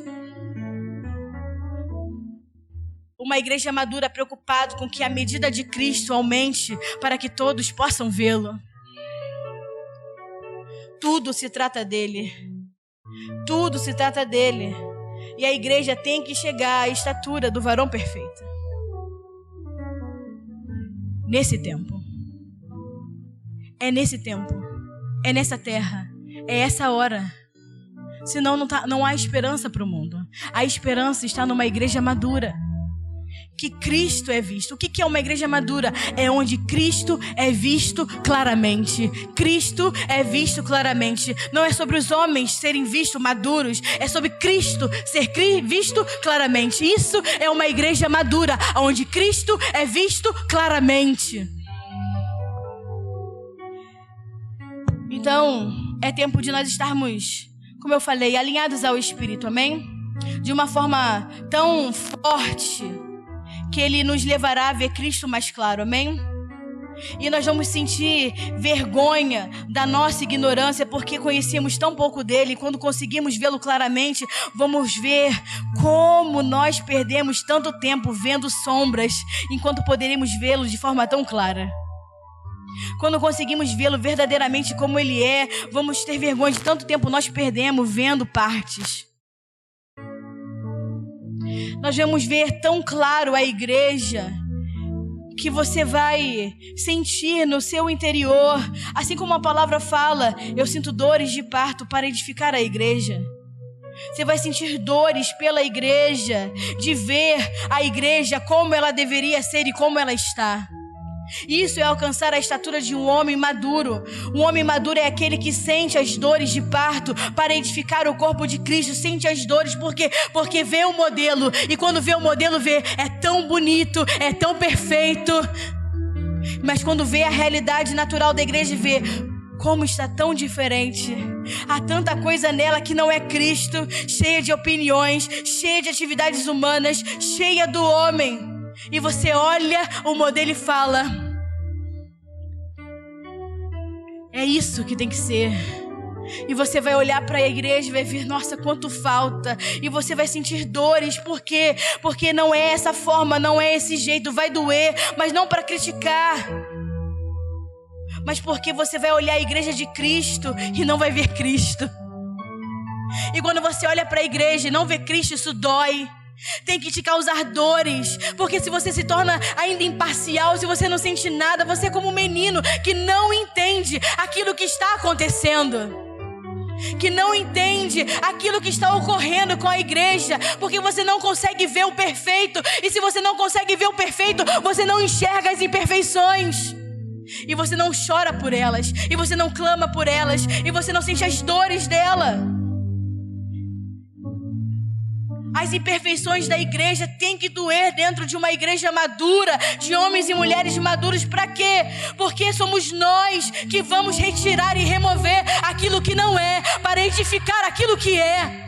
Speaker 1: Uma igreja madura preocupada com que a medida de Cristo aumente para que todos possam vê-lo. Tudo se trata dele. Tudo se trata dele. E a igreja tem que chegar à estatura do varão perfeito. Nesse tempo. É nesse tempo. É nessa terra. É essa hora. Senão não há esperança para o mundo. A esperança está numa igreja madura. Que Cristo é visto. O que é uma igreja madura? É onde Cristo é visto claramente. Cristo é visto claramente. Não é sobre os homens serem vistos maduros. É sobre Cristo ser visto claramente. Isso é uma igreja madura, onde Cristo é visto claramente. Então, é tempo de nós estarmos, como eu falei, alinhados ao Espírito, amém? De uma forma tão forte que Ele nos levará a ver Cristo mais claro, amém? E nós vamos sentir vergonha da nossa ignorância, porque conhecemos tão pouco dele. E quando conseguimos vê-lo claramente, vamos ver como nós perdemos tanto tempo vendo sombras, enquanto poderíamos vê-lo de forma tão clara. Quando conseguimos vê-lo verdadeiramente como ele é, vamos ter vergonha de tanto tempo nós perdemos vendo partes. Nós vamos ver tão claro a igreja que você vai sentir no seu interior, assim como a palavra fala, eu sinto dores de parto para edificar a igreja. Você vai sentir dores pela igreja, de ver a igreja como ela deveria ser e como ela está. Isso é alcançar a estatura de um homem maduro. Um homem maduro é aquele que sente as dores de parto para edificar o corpo de Cristo. Sente as dores porque vê o modelo. E quando vê o modelo, vê, é tão bonito, é tão perfeito. Mas quando vê a realidade natural da igreja, vê como está tão diferente. Há tanta coisa nela que não é Cristo, cheia de opiniões, cheia de atividades humanas, cheia do homem. E você olha o modelo e fala, é isso que tem que ser. E você vai olhar para a igreja e vai ver, nossa, quanto falta. E você vai sentir dores. Por quê? Porque não é essa forma, não é esse jeito. Vai doer, mas não para criticar. Mas porque você vai olhar a igreja de Cristo e não vai ver Cristo. E quando você olha para a igreja e não vê Cristo, isso dói. Tem que te causar dores. Porque se você se torna ainda imparcial, se você não sente nada, você é como um menino que não entende aquilo que está acontecendo, que não entende aquilo que está ocorrendo com a igreja, porque você não consegue ver o perfeito. E se você não consegue ver o perfeito, você não enxerga as imperfeições. E você não chora por elas, e você não clama por elas, e você não sente as dores dela. As imperfeições da igreja têm que doer dentro de uma igreja madura, de homens e mulheres maduros. Para quê? Porque somos nós que vamos retirar e remover aquilo que não é, para edificar aquilo que é.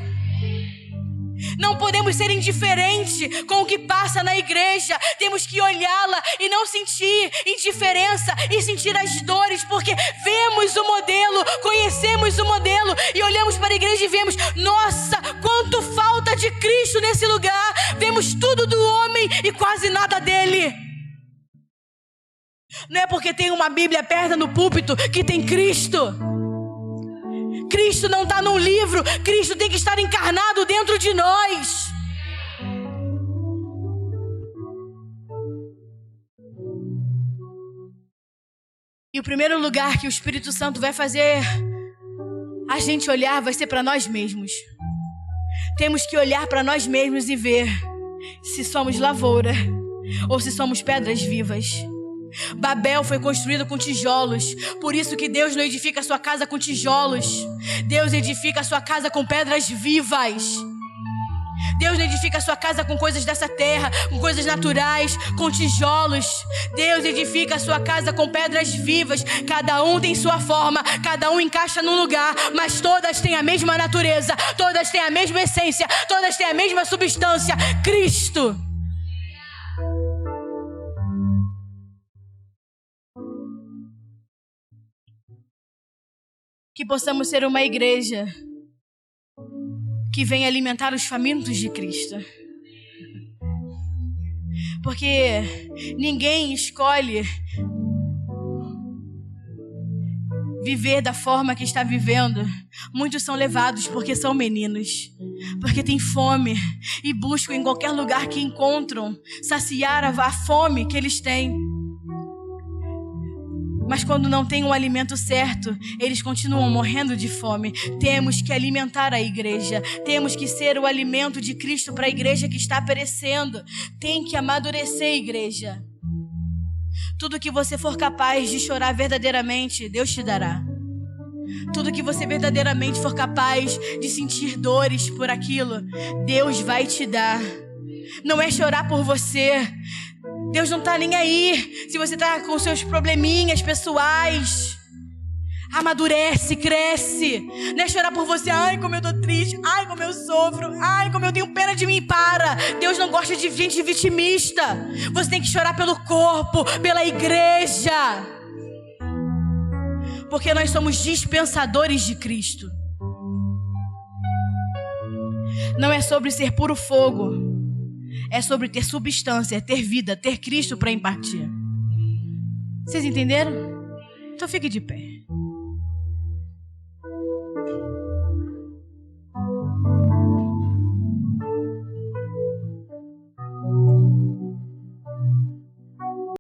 Speaker 1: Não podemos ser indiferentes com o que passa na igreja. Temos que olhá-la e não sentir indiferença e sentir as dores, porque vemos o modelo, conhecemos o modelo e olhamos para a igreja e vemos, nossa, quanto falta de Cristo nesse lugar. Vemos tudo do homem e quase nada dele. Não é porque tem uma Bíblia aberta no púlpito que tem Cristo. Cristo não está num livro, Cristo tem que estar encarnado dentro de nós. E o primeiro lugar que o Espírito Santo vai fazer a gente olhar vai ser para nós mesmos. Temos que olhar para nós mesmos e ver se somos lavoura ou se somos pedras vivas. Babel foi construído com tijolos. Por isso que Deus não edifica a sua casa com tijolos. Deus edifica a sua casa com pedras vivas. Deus não edifica a sua casa com coisas dessa terra, com coisas naturais, com tijolos. Deus edifica a sua casa com pedras vivas. Cada um tem sua forma, cada um encaixa num lugar, mas todas têm a mesma natureza, todas têm a mesma essência, todas têm a mesma substância, Cristo. Que possamos ser uma igreja que venha alimentar os famintos de Cristo. Porque ninguém escolhe viver da forma que está vivendo. Muitos são levados porque são meninos, porque têm fome e buscam em qualquer lugar que encontram saciar a fome que eles têm. Mas quando não tem um alimento certo, eles continuam morrendo de fome. Temos que alimentar a igreja. Temos que ser o alimento de Cristo para a igreja que está perecendo. Tem que amadurecer a igreja. Tudo que você for capaz de chorar verdadeiramente, Deus te dará. Tudo que você verdadeiramente for capaz de sentir dores por aquilo, Deus vai te dar. Não é chorar por você. Deus não está nem aí se você está com seus probleminhas pessoais. Amadurece, cresce. Não é chorar por você. Ai, como eu tô triste. Ai, como eu sofro. Ai, como eu tenho pena de mim. Para. Deus não gosta de gente vitimista. Você tem que chorar pelo corpo, pela igreja. Porque nós somos dispensadores de Cristo. Não é sobre ser puro fogo. É sobre ter substância, ter vida, ter Cristo para impartir. Vocês entenderam? Então fique de pé.